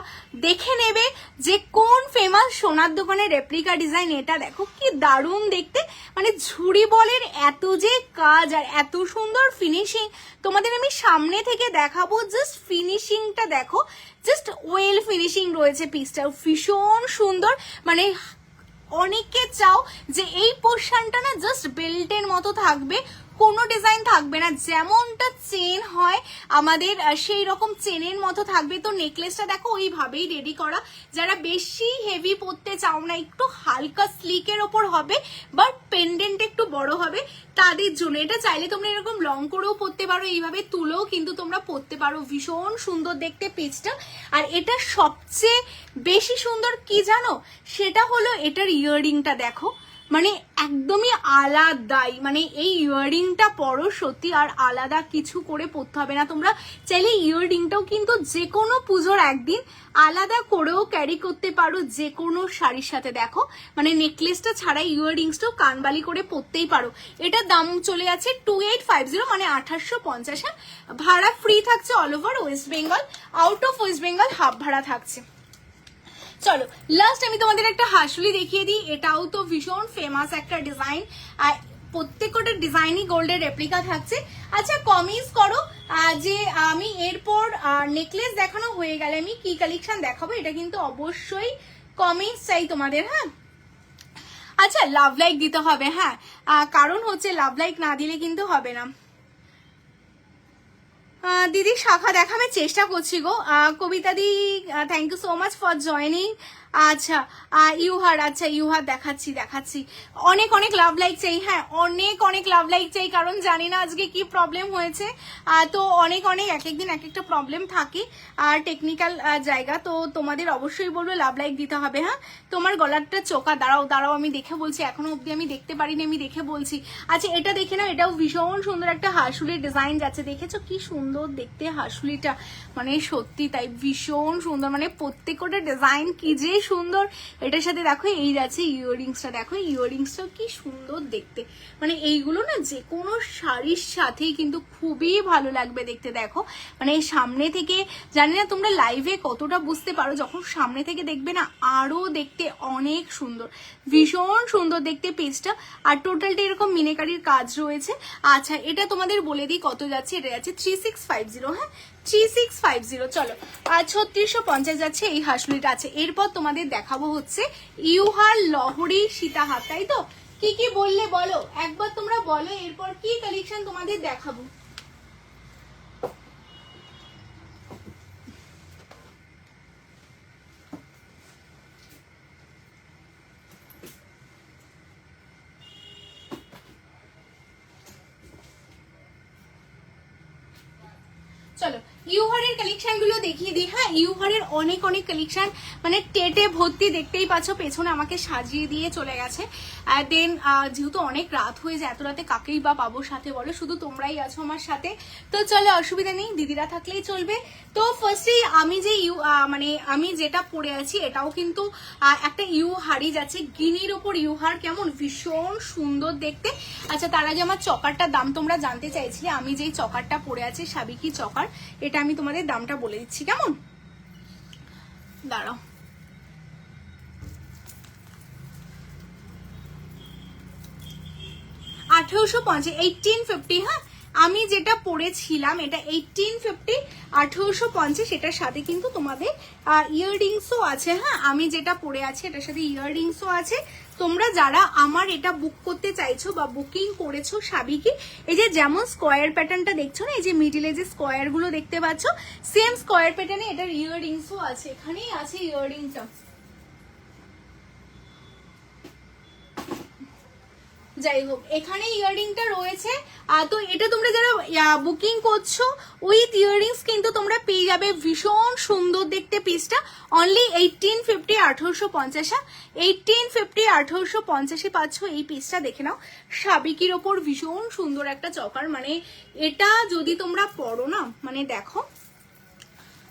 দেখে নেবে যে কোন ফেমাস সোনার দোকানের রেপ্লিকা ডিজাইন। এটা দেখো কি দারুণ দেখতে, মানে ঝুড়ি বলের এত যে কাজ আর এত সুন্দর ফিনিশিং তোমাদের আমি সামনে থেকে দেখাবো। জাস্ট ফিনিশিংটা দেখো, জাস্ট ওয়েল ফিনিশিং রয়েছে পিসটা, ভীষণ সুন্দর। মানে অনেকে চাও যে এই পোর্শনটা না জাস্ট বেল্টের মতো থাকবে, কোনো ডিজাইন থাকবে না, যেমনটা চেন হয় আমাদের সেই রকম চেনের মতো থাকবে। তো নেকলেসটা দেখো ওইভাবেই রেডি করা। যারা বেশি হেভি পরতে চাও না, একটু হালকা স্লিকের ওপর হবে বাট পেন্ডেন্ট একটু বড় হবে, তাদের জন্য এটা। চাইলে তোমরা এরকম লং করেও পরতে পারো, এইভাবে তুলেও কিন্তু তোমরা পরতে পারো। ভীষণ সুন্দর দেখতে পিসটা। আর এটা সবচেয়ে বেশি সুন্দর কি জানো, সেটা হলো এটার ইয়াররিংটা দেখো, মানে একদমই আলাদাই। মানে এই ইয়াররিংটা পরো সত্যি, আর আলাদা কিছু করে পরতে হবে না। তোমরা চাইলে ইয়াররিংটাও কিন্তু যে কোনো পুজোর একদিন আলাদা করেও ক্যারি করতে পারো যে কোনো শাড়ির সাথে। দেখো মানে নেকলেসটা ছাড়া ইয়াররিংসটাও কানবালি করে পরতেই পারো। এটার দাম চলে যাচ্ছে 2850, মানে 2850। ভাড়া ফ্রি থাকছে all over West Bengal, out of West Bengal half ভাড়া থাকছে। চলো লাস্ট আমি তোমাদের একটা হাসুলি দেখিয়ে দিই, এটাও তো ভীষণ ফেমাস একটা ডিজাইন, আর প্রত্যেকটা ডিজাইনই গোল্ডের রেপ্লিকা থাকছে। আচ্ছা কমেন্টস করো যে আমি এরপর নেকলেস দেখানো হয়ে গেলে আমি কি কালেকশন দেখাবো, এটা কিন্তু অবশ্যই কমেন্টস চাই তোমাদের। হ্যাঁ আচ্ছা লাভ লাইক দিতে হবে, হ্যাঁ কারণ হচ্ছে লাভ লাইক না দিলে কিন্তু হবে না। দিদি শাখা দেখানোর চেষ্টা করছি গো। কবিতা দি thank you so much for joining. আচ্ছা ইউহার, আচ্ছা ইউহার দেখাচ্ছি। অনেক অনেক লাভ লাইক চাই, হ্যাঁ অনেক অনেক লাভ লাইক চাই, কারণ জানি না আজকে কি প্রবলেম হয়েছে। তো অনেক অনেক এক একদিন এক একটা প্রবলেম থাকে আর টেকনিক্যাল জায়গা, তো তোমাদের অবশ্যই বলবো লাভ লাইক দিতে হবে। হ্যাঁ তোমার গলারটা চোকা, দাঁড়াও আমি দেখে বলছি, এখনো অব্দি আমি দেখতে পারিনি, আমি দেখে বলছি। আচ্ছা এটা দেখে নাও, এটাও ভীষণ সুন্দর একটা হাসুলির ডিজাইন যাচ্ছে, দেখেছো কি সুন্দর দেখতে হাসুলিটা, মানে সত্যি তাই ভীষণ সুন্দর, মানে প্রত্যেকটা ডিজাইন কি যে সুন্দর। এটার সাথে দেখো এই যাচ্ছে ইয়াররিংসটা, দেখো ইয়াররিংসটাও কি সুন্দর দেখতে, মানে এইগুলো না যে কোনো শাড়ির সাথেই কিন্তু খুবই ভালো লাগবে দেখতে। দেখো মানে সামনে থেকে, জানি না তোমরা লাইভে কতটা বুঝতে পারো, যখন সামনে থেকে দেখবে না আরো দেখতে অনেক সুন্দর, ভীষণ সুন্দর দেখতে পেজটা। আর টোটালটা এরকম মিনেকারির কাজ রয়েছে। আচ্ছা এটা তোমাদের বলে দিই কত যাচ্ছে, এটা যাচ্ছে 3650। হ্যাঁ 3650। চলো আর 3650 যাচ্ছে এই হাসুলিটা। আছে এরপর তোমাদের দেখাবো হচ্ছে ইউহার লহরি সীতাহার, তাই তো? কি কি বললে বলো একবার, তোমরা বলো এরপর কি কালেকশন তোমাদের দেখাবো। চলো ইউহারের কালেকশন গুলো দেখিয়ে দিই। হ্যাঁ, ইউহারের অনেক অনেক কালেকশন, মানে টেটে ভর্তি, দেখতেই পাচ্ছ পেছনে আমাকে সাজিয়ে দিয়ে চলে গেছে। আর দেন যেহেতু অনেক রাত হয়ে যায়, এত রাতে কাকেই বা পাবো সাথে বলো, শুধু তোমরাই আছো আমার সাথে, তো চলো অসুবিধা নেই, দিদিরা থাকলেই চলবে। তো ফার্স্টেই আমি যে মানে আমি যেটা পরে আছি এটাও কিন্তু একটা ইউহারই যাচ্ছে, গিনির ওপর ইউহার, কেমন ভীষণ সুন্দর দেখতে। আচ্ছা, তার আগে আমার চকারটার দাম তোমরা জানতে চাইছিলে, আমি যেই চকারটা পরে আছি সাবিকি চকার, এটা আমি তোমাদের দামটা বলে দিচ্ছি, কেমন? দাঁড়াও, $1850, 1850। হ্যাঁ, আমি যেটা পরেছিলাম এটা 1850, 1850। এটার সাথে কিন্তু তোমাদের ইয়াররিংসও আছে। হ্যাঁ, আমি যেটা পরে আছি এটার সাথে ইয়াররিংসও আছে। তোমরা যারা আমার এটা বুক করতে চাইছো বা বুকিং করেছো সাবিকি, এই যে যেমন স্কোয়ার প্যাটার্নটা দেখছো না, এই যে মিডিলে যে স্কোয়ার গুলো দেখতে পাচ্ছ, সেম স্কোয়ার প্যাটার্নে এটার ইয়াররিংসও আছে, এখানেই আছে ইয়াররিংটা। যাই হোক, এখানে ইয়াররিংটা রয়েছে। তো এটা তোমরা যারা বুকিং করছো উইথ ইয়াররিংস কিন্তু তোমরা পেয়ে যাবে, ভীষণ সুন্দর দেখতে পিসটা। অনলি 1850, 1850। 1850, 1850 পাচ্ছ এই পিসটা। দেখে নাও, সাবিকির ওপর ভীষণ সুন্দর একটা চকার, মানে এটা যদি তোমরা পরো না, মানে দেখো,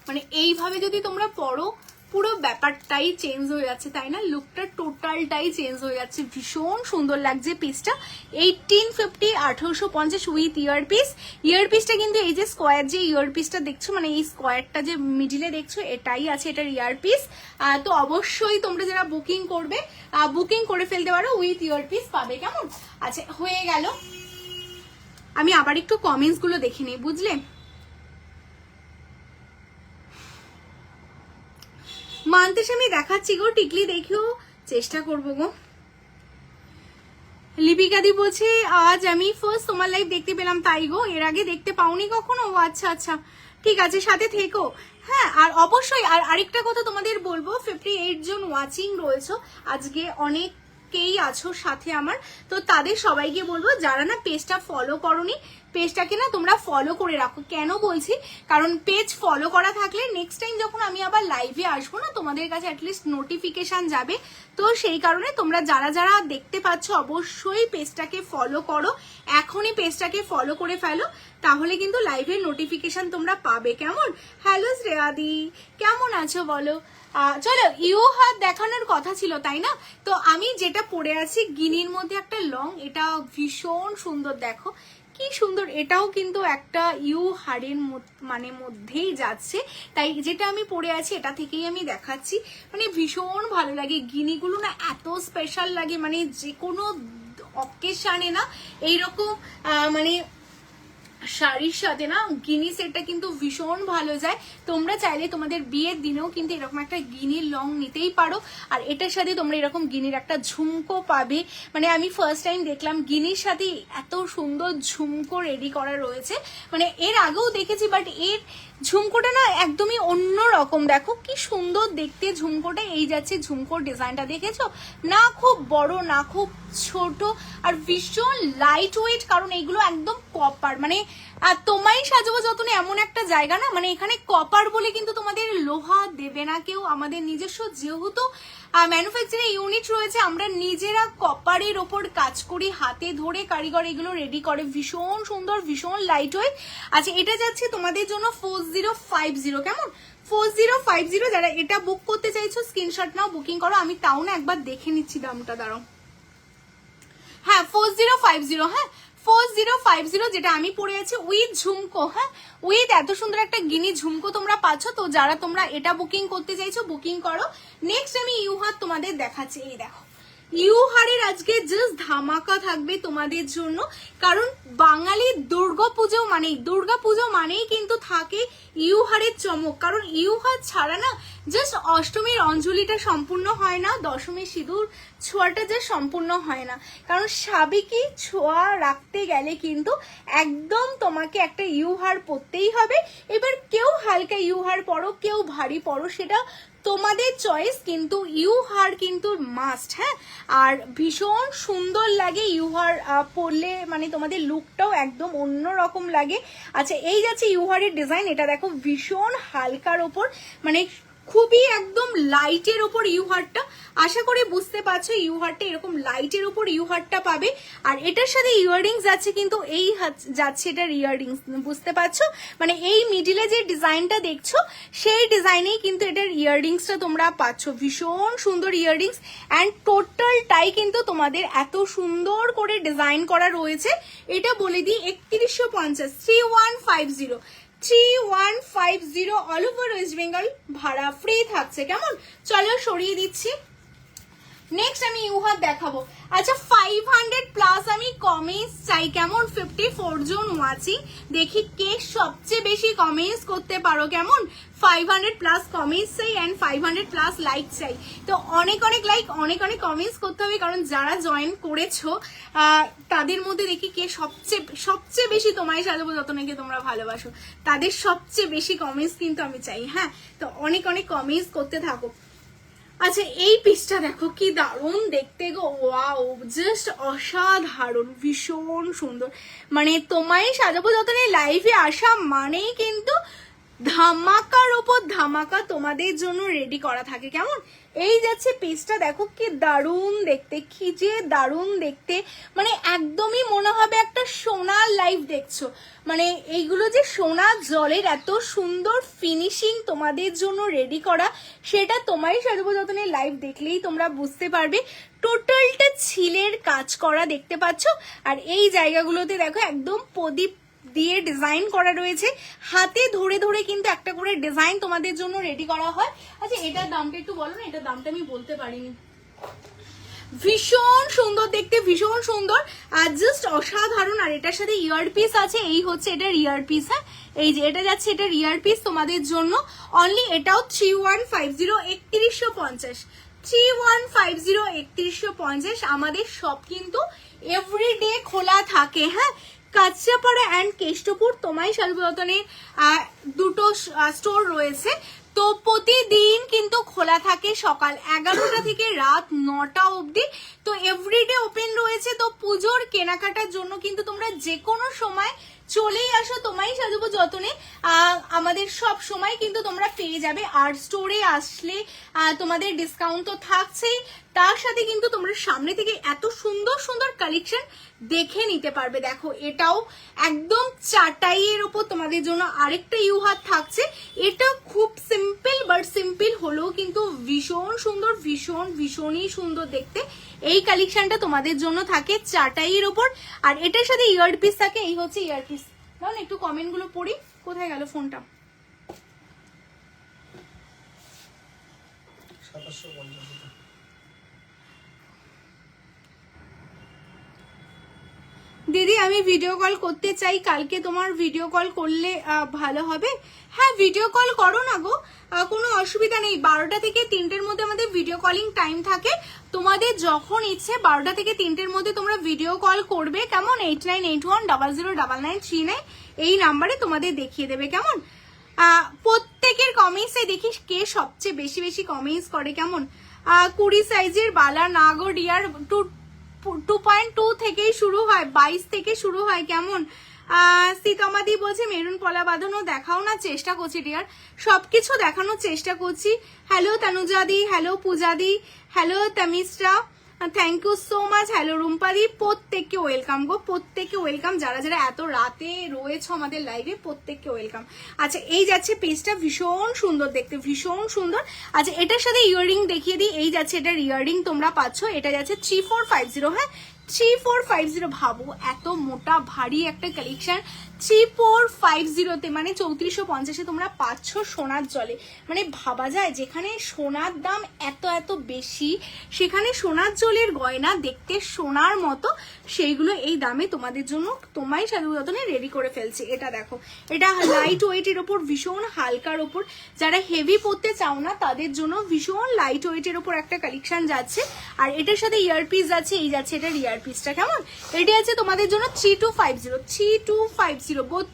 মানে এইভাবে যদি তোমরা পরো পুরো ব্যাপারটাই চেঞ্জ হয়ে যাচ্ছে, তাই না? লুকটা টোটালটাই চেঞ্জ হয়ে যাচ্ছে, ভীষণ সুন্দর লাগছে পিসটা। 1850, 1850 উইথ ইয়ার পিস। ইয়ার পিসটা কিন্তু এই যে স্কোয়ার যে ইয়ার পিসটা দেখছো, মানে এই স্কোয়ারটা যে মিডিলে দেখছো এটাই আছে, এটার ইয়ার পিস। তো অবশ্যই তোমরা যারা বুকিং করবে বুকিং করে ফেলতে পারো, উইথ ইয়ার পিস পাবে, কেমন? আচ্ছা, হয়ে গেল। আমি আবার একটু কমেন্টস গুলো দেখে নিই, বুঝলে? মানতেশ আমি দেখাচ্ছি গো, টিকলি দেখেও চেষ্টা করবো গো। লিপিকা দি বলছে আজ আমি ফার্স্ট তোমার লাইভ দেখতে পেলাম, তাই গো, এর আগে দেখতে পাওনি কখনো? ও আচ্ছা আচ্ছা, ঠিক আছে, সাথে থেকো। হ্যাঁ, আর অবশ্যই আরেকটা কথা তোমাদের বলবো, 58 জন ওয়াচিং রয়েছে আজকে, অনেকেই আছো সাথে আমার, তো তাদের সবাইকে বলবো যারা না পেজটা ফলো করোনি, পেজটাকে না তোমরা ফলো করে রাখো। কেন বলছি, কারণ পেজ ফলো করা থাকলে নেক্সট টাইম যখন আমি আবার লাইভে আসবো না, তোমাদের কাছে অ্যাটলিস্ট নোটিফিকেশন যাবে। তো সেই কারণে তোমরা যারা যারা দেখতে পাচ্ছ অবশ্যই পেজটাকে ফলো করো, এখনই পেজটাকে ফলো করে ফেলো, তাহলে কিন্তু লাইভের নোটিফিকেশন তোমরা পাবে, কেমন? হ্যালো শ্রেয়াদি, কেমন আছো বলো? চলো, ইউ হাত দেখানোর কথা ছিল, তাই না? তো আমি যেটা পরে আছি গিনির মধ্যে একটা লং, এটা ভীষণ সুন্দর, দেখো কি সুন্দর, এটাও কিন্তু একটা ইউ হারের মানে মধ্যেই যাচ্ছে, তাই যেটা আমি পরে আছি এটা থেকেই আমি দেখাচ্ছি। মানে ভীষণ ভালো লাগে, গিনিগুলো না এত স্পেশাল লাগে, মানে যে কোনো অকেশনে না এইরকম মানে শাড়ির সাথে না গিনি সেটটা কিন্তু ভীষণ ভালো যায়। তোমরা চাইলে তোমাদের বিয়ের দিনেও কিন্তু এরকম একটা গিনির লং নিতেই পারো, আর এটার সাথে তোমরা এরকম গিনির একটা ঝুমকো পাবে। মানে আমি ফার্স্ট টাইম দেখলাম গিনির সাথে এত সুন্দর ঝুমকো রেডি করা রয়েছে, মানে এর আগেও দেখেছি, বাট এর ঝুমকোটা না একদমই অন্য রকম। দেখো কি সুন্দর দেখতে ঝুমকোটা, এই যাচ্ছে ঝুমকোর ডিজাইনটা, দেখেছো না? খুব বড় না, খুব ছোট, আর ভীষণ লাইট ওয়েট, কারণ এগুলো একদম কপার, মানে তোমায় সাজাবো যতনে এমন একটা জায়গা না, মানে এখানে কপার বলে কিন্তু তোমাদের লোহা দেবে না কেউ। আমাদের নিজস্ব যেহেতু ম্যানুফ্যাকচারিং ইউনিট রয়েছে, আমরা নিজেরা কপারের ওপর কাজ করি, হাতে ধরে কারিগর এগুলো রেডি করে, ভীষণ সুন্দর, ভীষণ লাইট ওয়েট। আচ্ছা, এটা যাচ্ছে তোমাদের জন্য 4050, কেমন? 4050 যারা এটা বুক করতে চাইছো স্ক্রিনশট নাও, বুকিং করো। আমি তাও না একবার দেখে নিচ্ছি দামটা, দাঁড়াও। হ্যাঁ, 4050, হ্যাঁ 4050 যেটা আমি পরে আছি উইথ ঝুমকো। হ্যাঁ, উইথ এত সুন্দর একটা গিনি ঝুমকো তোমরা পাচ্ছ। তো যারা তোমরা এটা বুকিং করতে চাইছো বুকিং করো। নেক্সট আমি ইউহার তোমাদের দেখাচ্ছি, এই দেখো ইউহারের আজকে জাস্ট ধামাকা থাকবে তোমাদের জন্য, কারণ বাঙালির দুর্গাপুজো মানেই কিন্তু থাকে ইউহারের চমক। কারণ ইউহার ছাড়া না জাস্ট অষ্টমীর অঞ্জলিটা সম্পূর্ণ হয় না, দশমীর সিঁদুর ছোঁয়াটা যে সম্পূর্ণ হয় না। কারণ সাবিকি ছোঁয়া রাখতে গেলে কিন্তু একদম তোমাকে একটা ইউহার পরতেই হবে। এবার কেউ হালকা ইউহার পরো, কেউ ভারী পরো, সেটা তোমাদের চয়েস, কিন্তু ইউহার কিন্তু মাস্ট, হ্যাঁ। আর ভীষণ সুন্দর লাগে ইউহার পরলে, মানে তোমাদের লুকটাও একদম অন্যরকম লাগে। আচ্ছা এই যাচ্ছে ইউহারের ডিজাইন, এটা দেখো ভীষণ হালকার ওপর, মানে খুবই একদম লাইটের ওপর ইউহারটা। আশা করি বুঝতে পারছো ইউহারটা এরকম লাইটের ওপর ইউহারটা পাবে। আর এটার সাথে ইয়াররিংস যাচ্ছে, কিন্তু এই যাচ্ছে এটার ইয়াররিংস, বুঝতে পারছো, মানে এই মিডিলে যে ডিজাইনটা দেখছো সেই ডিজাইনেই কিন্তু এটার ইয়াররিংসটা তোমরা পাচ্ছ। ভীষণ সুন্দর ইয়াররিংস অ্যান্ড টোটালটাই কিন্তু তোমাদের এত সুন্দর করে ডিজাইন করা রয়েছে। এটা বলে দিই 3150, 3150, 3150 অল ওভার ওয়েস্ট বেঙ্গল ভাড়া ফ্রি থাকছে। কেমন, চলো সরিয়ে দিচ্ছি। নেক্সট আমি ইউহার দেখাবো। আচ্ছা 500 প্লাস আমি কমেন্টস চাই, কেমন? 54 জন ওয়াচিং, দেখি কে সবচেয়ে বেশি কমেন্টস করতে পারো। কেমন, 500 প্লাস কমেন্টস চাই অ্যান্ড 500 প্লাস লাইক চাই। তো অনেক অনেক লাইক, অনেক অনেক কমেন্টস করতে হবে, কারণ যারা জয়েন করেছো তাদের মধ্যে দেখি কে সবচেয়ে বেশি তোমায় সাজাবো যতনাকে তোমরা ভালোবাসো, তাদের সবচেয়ে বেশি কমেন্টস কিন্তু আমি চাই, হ্যাঁ। তো অনেক অনেক কমেন্টস করতে থাকো। আচ্ছা এই পিসটা দেখো কি দারুণ দেখতে গো, ওয়াও, জাস্ট অসাধারণ, ভীষণ সুন্দর। মানে তোমায় সাজাবো যতনে লাইভে আসা মানেই কিন্তু ধামাকার ওপর ধামাকা তোমাদের জন্য রেডি করা থাকে। কেমন, এই যাচ্ছে পিসটা দেখো কি দারুণ দেখতে, কি যে দারুণ দেখতে, মানে একদমই মনে হবে একটা সোনার লাইভ দেখছো। মানে এইগুলো যে সোনার জলের এত সুন্দর ফিনিশিং তোমাদের জন্য রেডি করা, সেটা তোমারই সাজাবো যতনে লাইভ দেখলেই তোমরা বুঝতে পারবে। টোটালটা ছিলের কাজ করা দেখতে পাচ্ছ, আর এই জায়গাগুলোতে দেখো একদম প্রদীপ দিয়ে ডিজাইন করা রয়েছে, হাতে ধরে ধরে কিন্তু একটা করে ডিজাইন তোমাদের জন্য রেডি করা হয়। আচ্ছা এটার দামটা একটু বলো না, এটার দামটা আমি বলতে পারিনি। ভীষণ সুন্দর দেখতে, ভীষণ সুন্দর আর জাস্ট অসাধারণ। আর এটার সাথে ইয়ারপিস আছে, এই হচ্ছে এটার ইয়ারপিস, হ্যাঁ এই যে এটা যাচ্ছে এটার ইয়ারপিস তোমাদের জন্য অনলি। এটাও 3150, 3150, 3150, 3150। আমাদের সব কিন্তু এভরিডে খোলা থাকে, হ্যাঁ। কাঁচরাপাড়া অ্যান্ড কেষ্টপুর তোমায় সাজবরতনের দুটো স্টোর রয়েছে, তো প্রতিদিন কিন্তু খোলা থাকে সকাল 11টা থেকে রাত 9টা অবধি। তো এভরিডে ওপেন রয়েছে। তো পুজোর কেনাকাটার জন্য কিন্তু তোমরা যে কোনো সময় চলেই আসো তোমায় সাজাবো যতনে, আমাদের সব সময় কিন্তু তোমরা পেয়ে যাবে। আর স্টোরে আসলে তোমাদের ডিসকাউন্ট তো থাকছেই, তার সাথে কিন্তু তোমরা সামনে থেকে এত সুন্দর সুন্দর কালেকশন দেখে নিতে পারবে। দেখো এটাও একদম চাটাইয়ের উপর তোমাদের জন্য আরেকটা ইউহার থাকছে। এটা খুব সিম্পল, বাট সিম্পল হলেও কিন্তু ভীষণ সুন্দর, ভীষণই সুন্দর দেখতে। এই কালেকশনটা তোমাদের জন্য থাকে চাটাইয়ের উপর, আর এটার সাথে ইয়ারপিস থাকে। এই হচ্ছে ইয়ারপিস। দাও না একটু কমেন্ট গুলো পড়ি, কোথায় গেল ফোনটা? দিদি আমি ভিডিও কল করতে চাই, কালকে তোমার ভিডিও কল করলে ভালো হবে। হ্যাঁ ভিডিও কল করো না গো, কোনো অসুবিধা নেই। 12টা থেকে 3টের মধ্যে আমাদের ভিডিও কলিং টাইম থাকে। তোমাদের যখন ইচ্ছে 12টা থেকে 3টের মধ্যে তোমরা ভিডিও কল করবে। কেমন, 8981009939 এই নাম্বারে তোমাদের দেখিয়ে দেবে। কেমন, প্রত্যেকের কমেন্টসে দেখি কে সবচেয়ে বেশি কমেন্টস করে। কেমন, 20 সাইজের বালা না গো ডিয়ার, 2.2 থেকেই শুরু হয়, 22 থেকে শুরু হয়। কেমন, সীতামাদি বলছে মেরুন পলা বাঁধানো দেখাও না, চেষ্টা করছি ডিয়ার, সবকিছু দেখানোর চেষ্টা করছি। হ্যালো তনুজাদি, হ্যালো পূজাদি, hello Tamisra, thank you so much. Hello রুম্পাদি, প্রত্যেককে ওয়েলকাম গো, প্রত্যেককে ওয়েলকাম। যারা যারা এত রাতে রয়েছে আমাদের লাইভে প্রত্যেককে ওয়েলকাম। আচ্ছা এই যাচ্ছে পেজটা, ভীষণ সুন্দর দেখতে, ভীষণ সুন্দর। আচ্ছা এটার সাথে ইয়াররিং দেখিয়ে দিই। এই যাচ্ছে এটার ইয়াররিং তোমরা পাচ্ছ, এটা যাচ্ছে 3450, হ্যাঁ 3450। ভাবো এত মোটা ভারী একটা কালেকশন 3450-তে, মানে 3450-এ তোমরা পাচ্ছ সোনার জলে। মানে ভাবা যায় যেখানে সোনার দাম এত বেশি, সেখানে সোনার জলের গয়না দেখতে সোনার মতো, সেইগুলো এই দামে তোমাদের জন্য তোমায় সাধুযতনে রেডি করে ফেলছে। এটা দেখো, এটা লাইট ওয়েটের ওপর, ভীষণ হালকার ওপর। যারা হেভি পরতে চাও না তাদের জন্য ভীষণ লাইট ওয়েটের ওপর একটা কালেকশন যাচ্ছে। আর এটার সাথে ইয়ারপিস যাচ্ছে, এই যাচ্ছে এটার ইয়ারপিসটা। কেমন, এটি আছে তোমাদের জন্য 3250, 3250,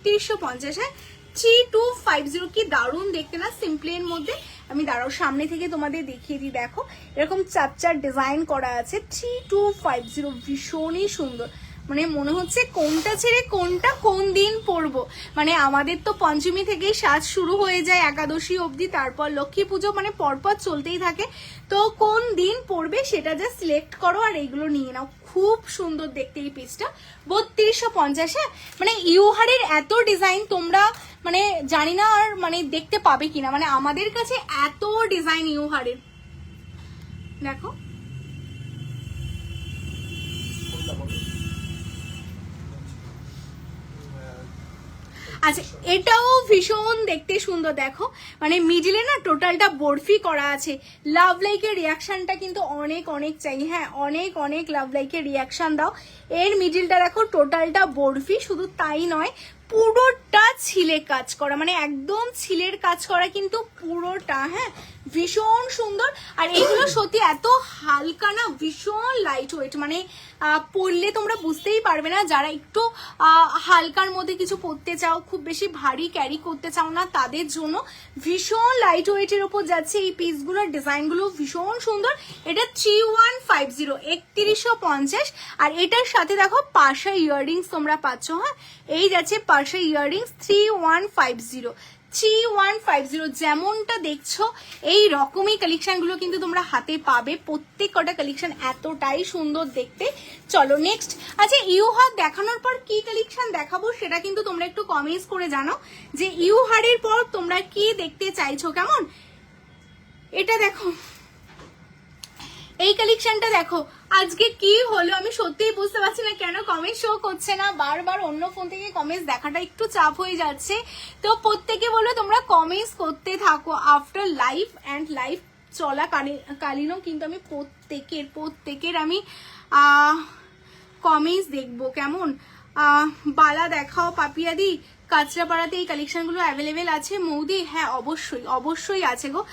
3250, হ্যাঁ 3250 কি দারুণ দেখতে না, সিম্পলের মধ্যে। আমি দাঁড়াও সামনে থেকে তোমাদের দেখিয়ে দিই, দেখো এরকম চার ডিজাইন করা আছে। 3250 ভীষণই সুন্দর, মানে মনে হচ্ছে কোনটা ছেড়ে কোনটা কোন দিন পরবো। মানে আমাদের তো পঞ্চমী থেকেই সাজ শুরু হয়ে যায় একাদশী অবধি, তারপর লক্ষ্মী পুজো, মানে পরপর চলতেই থাকে। তো কোন দিন পরবে সেটা জাস্ট সিলেক্ট করো আর এইগুলো নিয়ে নাও। খুব সুন্দর দেখতে এই পিসটা, 3250। মানে ইউহারের এত ডিজাইন তোমরা মানে জানি না আর মানে দেখতে পাবে কিনা, মানে আমাদের কাছে এত ডিজাইন ইউহারের। দেখো আচ্ছা, এটাও ভীষণ দেখতে সুন্দর। দেখো মানে মিডিলে না টোটালটা বরফি করা আছে। লাভ লাইকের রিয়াকশনটা কিন্তু অনেক অনেক চাই, হ্যাঁ অনেক অনেক লাভ লাইকের রিয়াকশন দাও। এর মিডিলটা দেখো টোটালটা বরফি, শুধু তাই নয় পুরোটা ছিলে কাজ করা, মানে একদম ছিলের কাজ করা কিন্তু পুরোটা, হ্যাঁ ভীষণ সুন্দর। আর এইগুলো সত্যি এত হালকা না, ভীষণ লাইট ওয়েট, মানে পরলে তোমরা বুঝতেই পারবে না। যারা একটু হালকার মধ্যে কিছু পরতে চাও, খুব বেশি ভারী ক্যারি করতে চাও না, তাদের জন্য ভীষণ লাইট ওয়েটের ওপর যাচ্ছে এই পিসগুলোর। ডিজাইনগুলো ভীষণ সুন্দর। এটা 3150 3150। আর এটার সাথে দেখো পাশা ইয়াররিংস তোমরা পাচ্ছ, হ্যাঁ এই যাচ্ছে পাশা ইয়াররিংস 3150 3150। যেমনটা দেখছো এই রকমই কালেকশন গুলো কিন্তু তোমরা হাতে পাবে। প্রত্যেক কটা কালেকশন এতটাই সুন্দর দেখতে। চলো নেক্সট। আচ্ছা ইউহার দেখানোর পর কি কালেকশন দেখাবো সেটা কিন্তু তোমরা একটু কমেন্টস করে জানো যে ইউহারের পর তোমরা কি দেখতে চাইছো। কেমন এটা দেখো, এই কালেকশনটা দেখো। আজকে কি হলো আমি সত্যিই বুঝতে পারছি না কেন কমেন্ট শো করছে না, বারবার অন্য ফোন থেকে কমেন্টস দেখাটা একটু চাপ হয়ে যাচ্ছে। তো প্রত্যেকে বলো তোমরা কমেন্টস করতে থাকো। আফটার লাইভ অ্যান্ড লাইভ চলাকালীনও কিন্তু আমি প্রত্যেকের আমি কমেন্টস দেখবো। কেমন বালা দেখাও পাপিয়াদি, কাঁচরাপাড়াতে এই কালেকশনগুলো অ্যাভেলেবেল আছে মৌদি? হ্যাঁ অবশ্যই অবশ্যই আছে গো।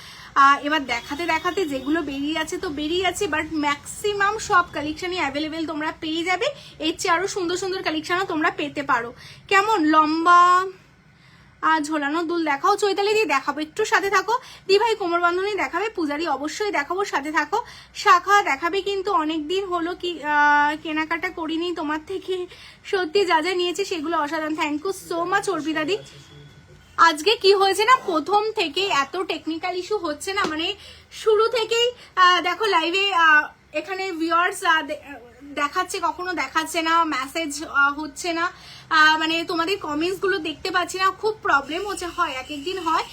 এবার দেখাতে দেখাতে যেগুলো বেরিয়ে আছে তো বেরিয়ে আছে, বাট ম্যাক্সিমাম সব কালেকশনই অ্যাভেলেবেল তোমরা পেয়ে যাবে। এর চেয়ে আরো সুন্দর সুন্দর কালেকশনও তোমরা পেতে পারো। কেমন লম্বা ঝোলানো দুল দেখাও চৈতালি দি, দেখাবো একটু সাথে থাকো। দি ভাই কোমর বন্ধনী দেখাবে? পূজারি অবশ্যই দেখাবো, সাথে থাকো। শাখা দেখাবে, কিন্তু অনেকদিন হলো কি কেনাকাটা করিনি তোমার থেকে, সত্যি যা যা নিয়েছে সেগুলো অসাধারণ। Thank you so much Arpita দি। আজকে কি হয়েছে না, প্রথম থেকে এত টেকনিক্যাল ইস্যু হচ্ছে না, মানে শুরু থেকেই দেখো লাইভে এখানে ভিউয়ার্স দেখাচ্ছে, কখনো দেখাচ্ছে না, মেসেজ হচ্ছে না, মানে তোমাদের কমেন্টস গুলো দেখতে পাচ্ছি না, খুব প্রবলেম হচ্ছে, হয় এক একদিন হয়।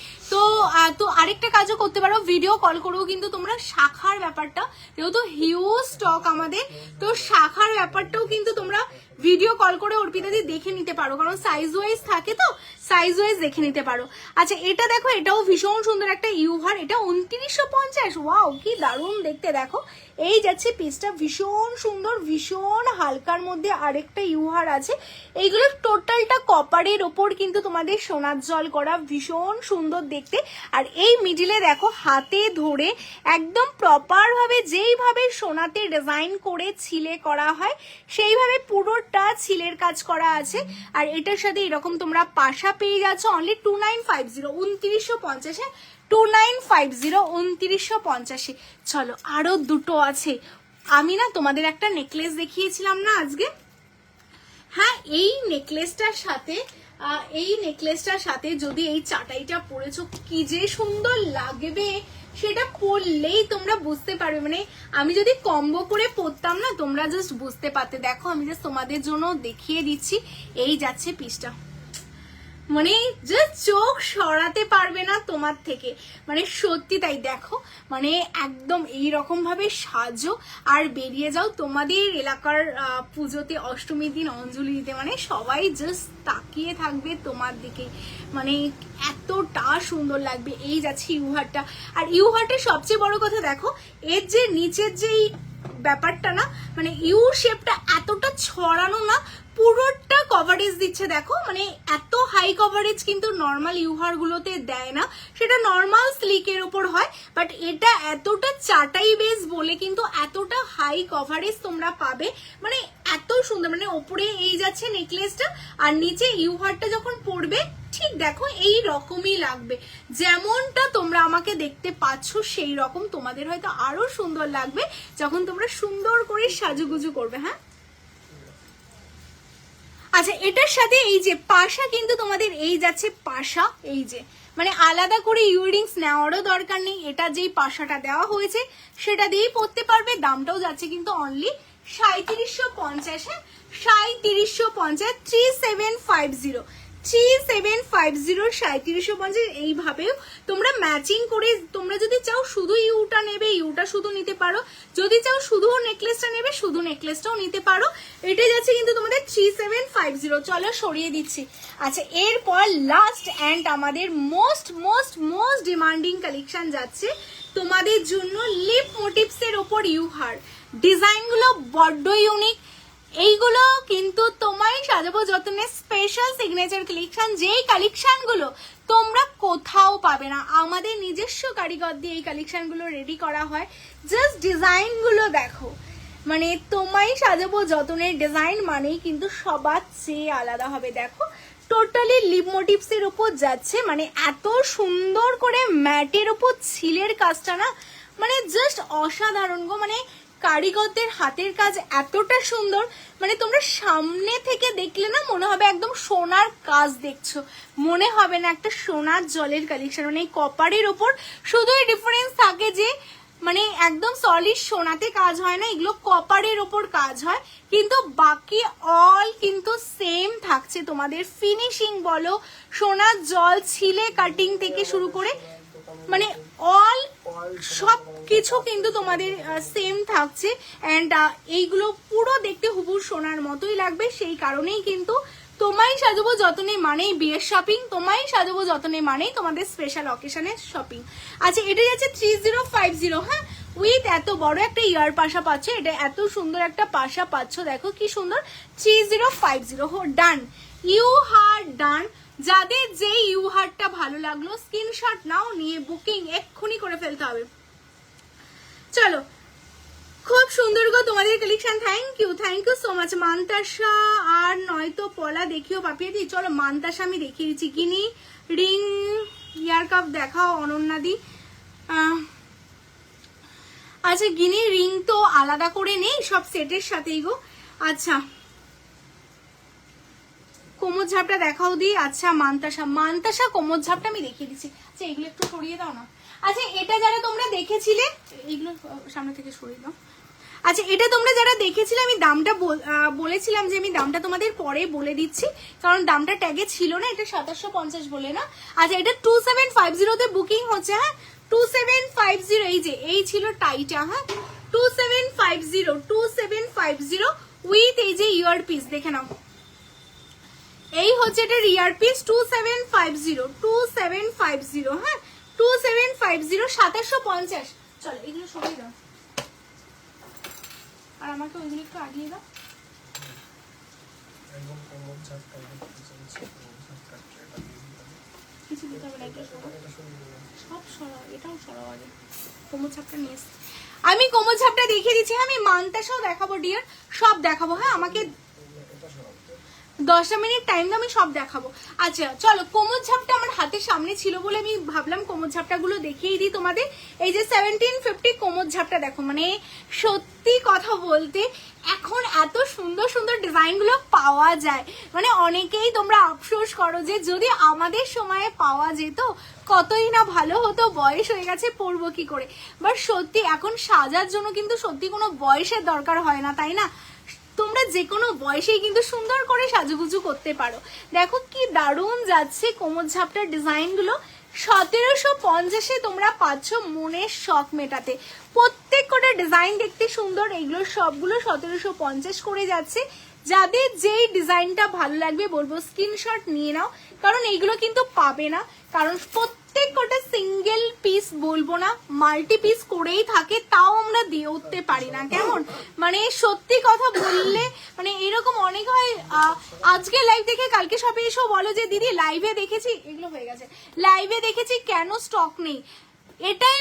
তো আরেকটা কাজও করতে পারো, ভিডিও কল করেও কিন্তু তোমরা শাখার ব্যাপারটা, যেহেতু হিউজ স্টক আমাদের, তো শাখার ব্যাপারটাও কিন্তু তোমরা ভিডিও কল করে অর্পিতাদি দেখে নিতে পারো, কারণ সাইজ ওয়াইজ থাকে তো সাইজ ওয়াইজ দেখে নিতে পারো। আচ্ছা এটা দেখো, এটাও ভীষণ সুন্দর একটা ইউহার, এটা 2950। ওয়াও কি দারুণ দেখতে। দেখো এই যাচ্ছে পিসটা, ভীষণ সুন্দর, ভীষণ হালকার মধ্যে আরেকটা ইউহার আছে। এইগুলো টোটালটা কপারের ওপর কিন্তু তোমাদের সোনার জল করা, ভীষণ সুন্দর দেখতে। আর এই মিডিলে দেখো হাতে ধরে একদম প্রপার ভাবে যেইভাবে সোনাতে ডিজাইন করে ছিলে করা হয় সেইভাবে পুরোটা ছিলের কাজ করা আছে। আর এটার সাথে এরকম তোমরা পাশা পেয়ে যাচ্ছ অনলি 2950 2950। 2950 2950। চলো আরো দুটো আছে। আমি না তোমাদের একটা নেকলেস দেখিয়েছিলাম না আজকে, হ্যাঁ এই নেকলেসটার সাথে যদি এই চাটাইটা পরেছো কি যে সুন্দর লাগবে, সেটা পরলেই তোমরা বুঝতে পারবে। মানে আমি যদি কম্বো করে পরতাম না তোমরা জাস্ট বুঝতে পারতে। দেখো আমি জাস্ট তোমাদের জন্য দেখিয়ে দিচ্ছি, এই যাচ্ছে পিসটা, মানে জাস্ট চোখ সরাতে পারবে না তোমার থেকে, মানে সত্যি তাই। দেখো মানে একদম এইরকম ভাবে সাজো আর বেরিয়ে যাও তোমাদের এলাকার পুজোতে, অষ্টমীর দিন অঞ্জলি দিতে, মানে সবাই জাস্ট তাকিয়ে থাকবে তোমার দিকে, মানে এতটা সুন্দর লাগবে। এই যাচ্ছে ইউহারটা। আর ইউহারটার সবচেয়ে বড় কথা দেখো, এর যে নিচের যেই ব্যাপারটা না, মানে ইউ শেপটা এতটা ছড়ানো না, পুরোটা কভারেজ দিচ্ছে। দেখো মানে এত হাই কভারেজ কিন্তু নর্মাল ইউহার গুলোতে দেয় না, সেটা নর্মাল স্লিকের উপর হয়, বাট এটা এতটা চাটাই বেস বলে কিন্তু এতটা হাই কভারেজ তোমরা পাবে, মানে এত সুন্দর। মানে ওপরে এই যাচ্ছে নেকলেসটা আর নিচে ইউহারটা যখন পড়বে ঠিক দেখো এই রকমই লাগবে, যেমনটা তোমরা আমাকে দেখতে পাচ্ছ সেই রকম তোমাদের হয়তো আরো সুন্দর লাগবে যখন তোমরা সুন্দর করে সাজুগুজু করবে। হ্যাঁ, আচ্ছা এটার সাথে এই যে পাশা কিন্তু তোমাদের এই যাচ্ছে পাশা, এই যে মানে আলাদা করে ইয়াররিংস নেওয়ারও দরকার নেই, এটা যেই পাশাটা দেওয়া হয়েছে সেটা দিয়েই পরতে পারবে। দামটাও যাচ্ছে কিন্তু অনলি 3750। হ্যাঁ 3750, 3750 3750 এইভাবেও তোমরা ম্যাচিং করে তোমরা যদি চাও শুধু ইউটা নেবে ইউটা শুধু নিতে পারো, যদি চাও শুধু নেকলেসটা নেবে শুধু নেকলেসটাও নিতে পারো। এটা যাচ্ছে কিন্তু তোমাদের 3750। চলো সরিয়ে দিচ্ছি। আচ্ছা এরপর লাস্ট অ্যান্ড আমাদের most most most demanding collection যাচ্ছে তোমাদের জন্য লিপ মোটিভস এর ওপর ইউহার। ডিজাইনগুলো বড্ড ইউনিক, এইগুলো কিন্তু তোমায় সাজাবো যত্নের স্পেশাল সিগনেচার কালেকশন, যেই কালেকশনগুলো তোমরা কোথাও পাবে না। আমাদের নিজস্ব কারিগর দিয়ে এই কালেকশনগুলো রেডি করা হয়। জাস্ট ডিজাইনগুলো দেখো, মানে তোমায় সাজাবো যত্নের ডিজাইন মানেই কিন্তু সবার চেয়ে আলাদা হবে। দেখো টোটালি লিপ মোটিভস এর উপর যাচ্ছে, মানে এত সুন্দর করে ম্যাটের উপর ছিলের কাজটা না মানে জাস্ট অসাধারণ গো। মানে কারিগরদের হাতের কাজ এতটা সুন্দর, মানে তোমরা সামনে থেকে দেখলে না মনে হবে একদম সোনার কাজ দেখছো, মনে হবে না একটা সোনার জলের কালেকশন। মানে এই কপারের ওপর শুধুই ডিফারেন্স থাকে যে মানে একদম সলিড সোনাতে কাজ হয় না, এগুলো কপারের ওপর কাজ হয়, কিন্তু বাকি অল কিন্তু সেম থাকছে। তোমাদের ফিনিশিং বলো, সোনার জল ছিলে কাটিং থেকে শুরু করে মানে অল সব কিছু কিন্তু তোমাদের সেম থাকছে। অ্যান্ড এইগুলো পুরো দেখতে হুবহু সোনার মতোই লাগবে, সেই কারণেই কিন্তু তোমায় সাজাবো যতনে মানেই বিয়ের শপিং, তোমায় সাজাবো যতনে মানেই তোমাদের স্পেশাল অকেশনের শপিং। আচ্ছা এটা যাচ্ছে 3050। হ্যাঁ উইথ এত বড় একটা ইয়ার পাশা পাচ্ছ, এটা এত সুন্দর একটা পাশা পাচ্ছ, দেখো কি সুন্দর। 3050 ডান, ইউ হার ডান। যাদের যে ইউহারটা ভালো লাগলো স্ক্রিনশট নাও, নিয়ে বুকিং এক্ষুনি করে ফেলতে হবে। চলো খুব সুন্দর গো তোমাদের collection, thank you so much. Mantasa আর নয়তো পলা দেখিও পাপিয়ে দিই। চলো মান্তাসা আমি দেখিয়ে দিচ্ছি। গিনি রিং ইয়ার কাপ দেখাও অনন্যাদি। আচ্ছা গিনি রিং তো আলাদা করে নেই, সব সেটের সাথেই গো। আচ্ছা কোমর ঝাপটা দেখাও দি। আচ্ছা মান্তাসা কোমর ঝাপটা আমি দেখিয়ে দিচ্ছি। আচ্ছা এগুলো একটু সরিয়ে দাও না। আচ্ছা এটা যারা তোমরা দেখেছিলে, এইগুলো সামনে থেকে সরিয়ে দাও। আচ্ছা এটা তোমরা যারা দেখেছিলে আমি দামটা বলেছিলাম যে আমি দামটা তোমাদের পরে বলে দিচ্ছি, কারণ দামটা ট্যাগে ছিল না, এটা 2750 বলে না। আচ্ছা এটা 2750 তে বুকিং হচ্ছে। হ্যাঁ 2750, এই যে এই ছিল টাইটা। হ্যাঁ 2750 উইথ এই যে ইয়ার পিস দেখে নাও, এই হচ্ছে এটা ইয়ার পিস। 2750 হ্যাঁ 2750 2750। চলো এগুলো সরিয়ে দাও আর আমাকে ওইগুলো একটু আগিয়ে দাও। কিছু দিতে হবে না, সব সরাও, এটাও সরাও আগে। কোমর ছাপটা নিয়ে এসছি আমি, কোমর ছাপটা দেখিয়ে দিচ্ছি। আমি মানতাসাও দেখাবো ডিয়ার, সব দেখাবো। হ্যাঁ আমাকে 10 মিনিট টাইম দাও, আমি সব দেখাবো। আচ্ছা চলো কোমর ঝাপটা আমার হাতের সামনে ছিল বলে আমি ভাবলাম কোমর ঝাপটা গুলো দেখিয়ে দিই তোমাদের। এই যে 1750 কোমর ঝাপটা দেখো, মানে সত্যি কথা বলতে এখন এত সুন্দর সুন্দর ডিজাইন গুলো পাওয়া যায়, মানে অনেকেই তোমরা আফসোস করো যে যদি আমাদের সময়ে পাওয়া যেত কতই না ভালো হতো, বয়স হয়ে গেছে পরবো কি করে। বাট সত্যি এখন সাজার জন্য কিন্তু সত্যি কোনো বয়সের দরকার হয় না, তাই না? তোমরা যে কোনো বয়সেই কিন্তু সুন্দর করে সাজুগুজু করতে পারো। দেখো কি দারুণ যাচ্ছে কোমর ঝাপটার ডিজাইন গুলো। 1750 তোমরা পাচ্ছ মনের শখ মেটাতে। প্রত্যেক কটা ডিজাইন দেখতে সুন্দর, এগুলো সবগুলো 1750 করে যাচ্ছে। যাদের যেই ডিজাইনটা ভালো লাগবে বলবো স্ক্রিনশট নিয়ে নাও, কারণ এইগুলো কিন্তু পাবে না, কারণ প্রত্যেক কটা সিঙ্গেল পিস বলবো না, মাল্টি পিস করেই থাকে, তাও আমরা দিয়ে উঠতে পারি না। কেমন মানে সত্যি কথা বললে মানে এরকম অনেক হয়, আজকে লাইভ দেখে কালকে সবে এসেও বলো যে দিদি লাইভে দেখেছি, এগুলো হয়ে গেছে, লাইভে দেখেছি কেন স্টক নেই। এটাই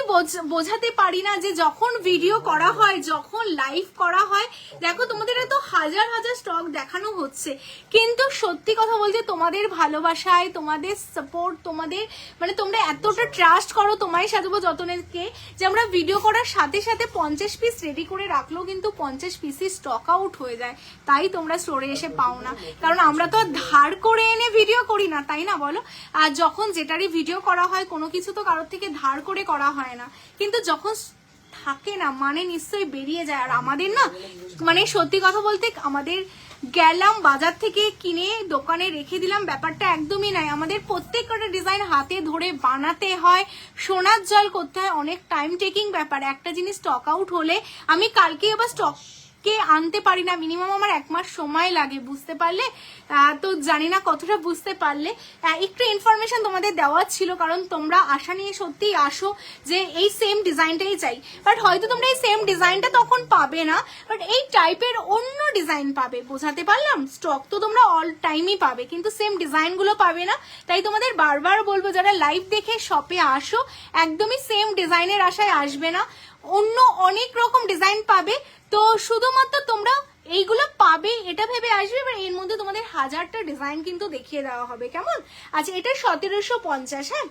বোঝাতে পারি না যে যখন ভিডিও করা হয়, যখন লাইভ করা হয়, দেখো তোমাদের এত হাজার হাজার স্টক দেখানো হচ্ছে, কিন্তু সত্যি কথা বলতে তোমাদের ভালোবাসায়, তোমাদের সাপোর্ট, তোমাদের মানে তোমরা এতটা ট্রাস্ট করো তোমায় সাজাবো যতনেরকে, যে আমরা ভিডিও করার সাথে সাথে 50 পিস রেডি করে রাখলেও কিন্তু 50 পিসই স্টক আউট হয়ে যায়, তাই তোমরা স্টোরে এসে পাও না। কারণ আমরা তো ধার করে এনে ভিডিও করি না, তাই না বলো? আর যখন যেটারই ভিডিও করা হয় কোনো কিছু তো কারোর থেকে ধার করে করা হয় না, কিন্তু যখন থাকে না মানে নিশ্চয়ই বেরিয়ে যায়। আর আমাদের না মানে সত্যি কথা বলতে আমাদের গেলাম বাজার থেকে কিনে দোকানে রেখে দিলাম ব্যাপারটা একদমই নাই। আমাদের প্রত্যেকটা ডিজাইন হাতে ধরে বানাতে হয়, সোনার জল করতে হয়, অনেক টাইম টেকিং ব্যাপার। একটা জিনিস স্টক আউট হলে আমি কালকে আবার স্টক কে আনতে পারি না, মিনিমাম আমার 1 মাস সময় লাগে, বুঝতে পারলে? তো জানি না কতটা বুঝতে পারলে। একটু ইনফরমেশন তোমাদের দেওয়া ছিল, কারণ তোমরা আশা নিয়ে সত্যিই আসো যে এই সেম ডিজাইনটাই চাই, বাট হয়তো তোমরা এই সেম ডিজাইনটা তখন পাবে না, বাট এই টাইপের অন্য ডিজাইন পাবে। বোঝাতে পারলাম? স্টক তো তোমরা অল টাইমই পাবে, কিন্তু সেম ডিজাইনগুলো পাবে না। তাই তোমাদের বারবার বলবো যারা লাইভ দেখে শপে আসো, একদমই সেম ডিজাইনের আশায় আসবে না, অন্য অনেক রকম ডিজাইন পাবে। তো শুধুমাত্র তোমরা এইগুলো পাবে এটা ভেবে আসবে, এবার এর মধ্যে তোমাদের হাজারটা ডিজাইন কিন্তু দেখিয়ে দেওয়া হবে, কেমন? আচ্ছা, এটা 1750। হ্যাঁ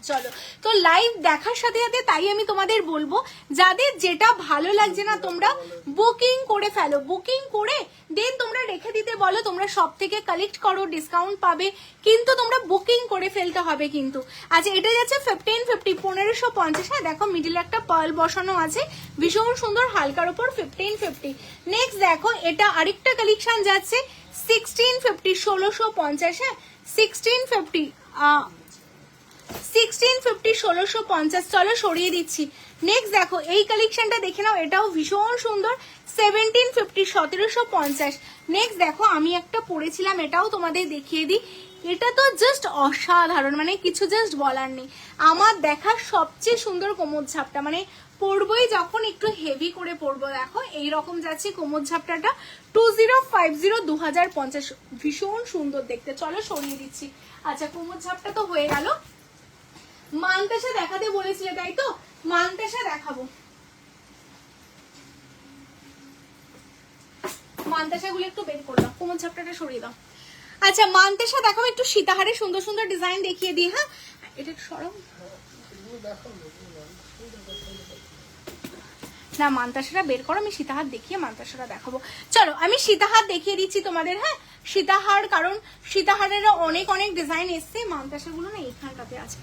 চলো, তো লাইভ দেখার সাথে সাথে তাই আমি তোমাদের বলবো যাদের যেটা ভালো লাগছে না তোমরা বুকিং করে ফেলো, বুকিং করে দেন তোমরা রেখে দিতে বলো, তোমরা সব থেকে কালেক্ট করো, ডিসকাউন্ট পাবে, কিন্তু তোমরা বুকিং করে ফেলতে হবে কিন্তু। আচ্ছা, এটা যাচ্ছে 1550, 1550। হ্যাঁ দেখো মিডিলে একটা পার্ল বসানো আছে, ভীষণ সুন্দর, হালকার উপর 1550। নেক্সট দেখো এটা আরেকটা কালেকশন যাচ্ছে 1650, 1650। হ্যাঁ 1650, 1650, 1650। চলো সরিয়ে দিচ্ছি। নেক্সট দেখো এই কালেকশনটা দেখে নাও, এটাও ভীষণ সুন্দর, 1750, 1750। নেক্সট দেখো আমি একটা পরেছিলাম, এটাও তোমাদের দেখিয়ে দিই। এটা তো জাস্ট অসাধারণ, মানে কিছু জাস্ট বলার নেই। আমার দেখা সবচেয়ে সুন্দর কোমর ঝাপটা, মানে পরবই যখন একটু হেভি করে পরবো, দেখো এইরকম যাচ্ছে কোমর ঝাপটাটা, 2050, 2050, ভীষণ সুন্দর দেখতে। চলো সরিয়ে দিচ্ছি। আচ্ছা, কোমর ঝাপটা তো হয়ে গেল। মানতাসা দেখাতে বলেছিলে তাই তো, মানতাসা দেখাবো। মানতাসা গুলো একটু বের করে দাও, কোমর ঝাপটাটা সরিয়ে দাও। আচ্ছা, মানতাসা দেখাবো, একটু সীতাহারে সুন্দর সুন্দর ডিজাইন দেখিয়ে দিই। হ্যাঁ এটা সরাও না, মানতাসাটা বের করো, আমি সীতাহার দেখিয়ে মানতাসাটা দেখাবো। চলো আমি সীতাহার দেখিয়ে দিচ্ছি তোমাদের। হ্যাঁ সীতাহার, কারণ সীতাহারের অনেক অনেক ডিজাইন এসছে, মানতাসা গুলো না এইখানটাতে আছে।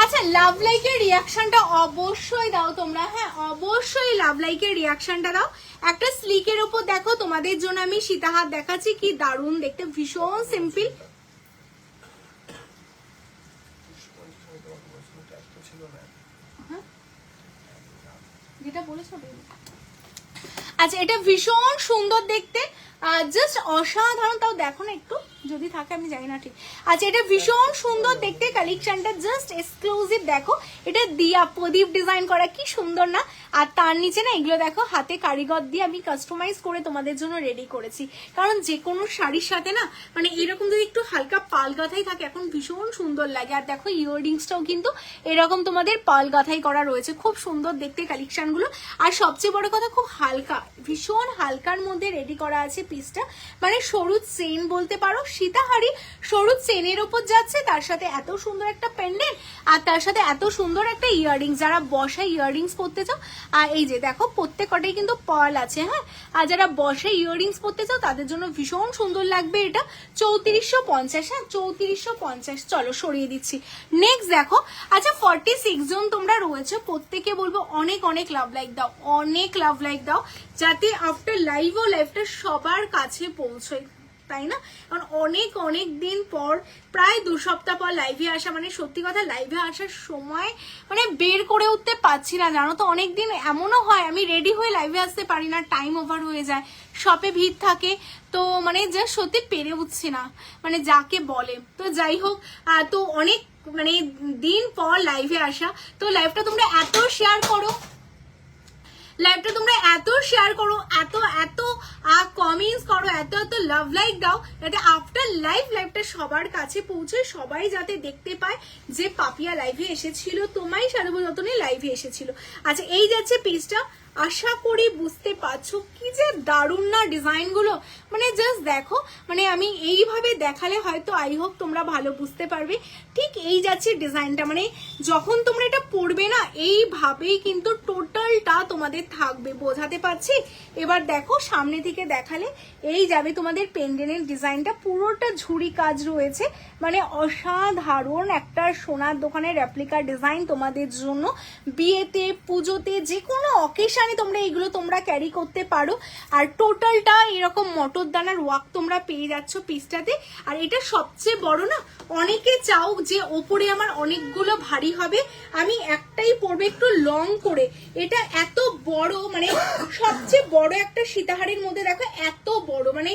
আচ্ছা, লাভ লাইকের রিয়াকশনটা অবশ্যই দাও তোমরা। হ্যাঁ অবশ্যই লাভ লাইকের রিয়াকশনটা দাও। একটা স্লিকের উপর দেখো তোমাদের জন্য আমি সীতাহার দেখাচ্ছি, কি দারুণ দেখতে, ভীষণ সিম্পল। যেটা বলেছো। আচ্ছা, এটা ভীষণ সুন্দর দেখতে, জাস্ট অসাধারণ। তাও দেখো না একটু, যদি থাকে আমি জানি না ঠিক। আচ্ছা, এটা ভীষণ সুন্দর দেখতে, কালেকশনটা জাস্ট এক্সক্লুসিভ। দেখো এটা দিয়া প্রদীপ ডিজাইন করা, কি সুন্দর না? আর তার নিচে না এগুলো দেখো হাতে কারিগর দিয়ে আমি কাস্টমাইজ করে তোমাদের জন্য রেডি করেছি, কারণ যে কোনো শাড়ির সাথে না মানে এরকম যদি একটু হালকা পাল গাথাই থাকে এখন ভীষণ সুন্দর লাগে। আর দেখো ইয়াররিংসটাও কিন্তু এরকম তোমাদের পাল গাথাই করা রয়েছে, খুব সুন্দর দেখতে কালেকশনগুলো। আর সবচেয়ে বড় কথা খুব হালকা, ভীষণ হালকার মধ্যে রেডি করা আছে পিসটা, মানে সরু চেন বলতে পারো। সীতাহারি সরু চেনের ওপর যাচ্ছে, তার সাথে এত সুন্দর একটা পেন্ডেন্ট, আর তার সাথে এত সুন্দর একটা ইয়াররিংস। যারা বসা ইয়াররিংস পরতে চাও, আর এই যে দেখো প্রত্যেকটাই কিন্তু পার্ল আছে। হ্যাঁ, আর যারা বসে ইয়াররিংস পরতে চাও তাদের জন্য ভীষণ সুন্দর লাগবে এটা, 3450। হ্যাঁ 3450। চলো সরিয়ে দিচ্ছি। নেক্সট দেখো, আচ্ছা 46 জন তোমরা রয়েছে, প্রত্যেকে বলবো অনেক অনেক লাভ লাইক দাও, অনেক লাভ লাইক দাও, যাতে আফটার লাইভ ও লাইভটা সবার কাছে পৌঁছয়, তাই না? কারণ অনেক অনেক দিন পর, প্রায় 2 সপ্তাহ পর লাইভে আসা, মানে সত্যি কথা লাইভে আসার সময় মানে বের করে উঠতে পারছি না, জানো তো। অনেক দিন এমনও হয় আমি রেডি হয়ে লাইভে আসতে পারি না, টাইম ওভার হয়ে যায়, শপে ভিড় থাকে, তো মানে যা সত্যি পেরে উঠছি না, মানে যাকে বলে। তো যাই হোক, তো অনেক মানে দিন পর লাইভে আসা, তো লাইভটা তোমরা এত শেয়ার করো, লাইভটা তোমরা এত শেয়ার করো, এত এত কমেন্টস করো, এত এত লাভ লাইক দাও, যাতে আফটার লাইভটা সবার কাছে পৌঁছে, সবাই যাতে দেখতে পায় যে পাপিয়া লাইভে এসেছিল, তোমায় সাধু যতনে লাইভে এসেছিল। আচ্ছা, এই যাচ্ছে পেজটা, আশা করি বুঝতে পারছো কি যে দারুণ না ডিজাইন গুলো, মানে জাস্ট দেখো, মানে আমি এইভাবে দেখালে হয়তো আই হোপ তোমরা ভালো বুঝতে পারবে। ঠিক এই যাচ্ছে ডিজাইনটা, মানে যখন তোমরা এটা পরবে না এইভাবেই কিন্তু টোটালটা তোমাদের থাকবে, বোঝাতে পারছি? এবার দেখো সামনে থেকে দেখালে এই যাবে তোমাদের পেন্ডেন্টের ডিজাইনটা, পুরোটা ঝুড়ি কাজ রয়েছে, মানে অসাধারণ একটা সোনার দোকানের রেপ্লিকা ডিজাইন তোমাদের জন্য। বিয়েতে, পুজোতে, যে কোনো অকেশনে তোমরা এইগুলো তোমরা ক্যারি করতে পারো। আর টোটালটা এরকম মটর দানার ওয়ার্ক তোমরা পেয়ে যাচ্ছ পিসটাতে। আর এটা সবচেয়ে বড় না, অনেকে চাও যে ওপরে আমার অনেকগুলো ভারী হবে, আমি একটাই পরবো একটু লং করে। এটা এত বড়, মানে সবচেয়ে বড় একটা সীতাহারের মধ্যে দেখো এত বড়, মানে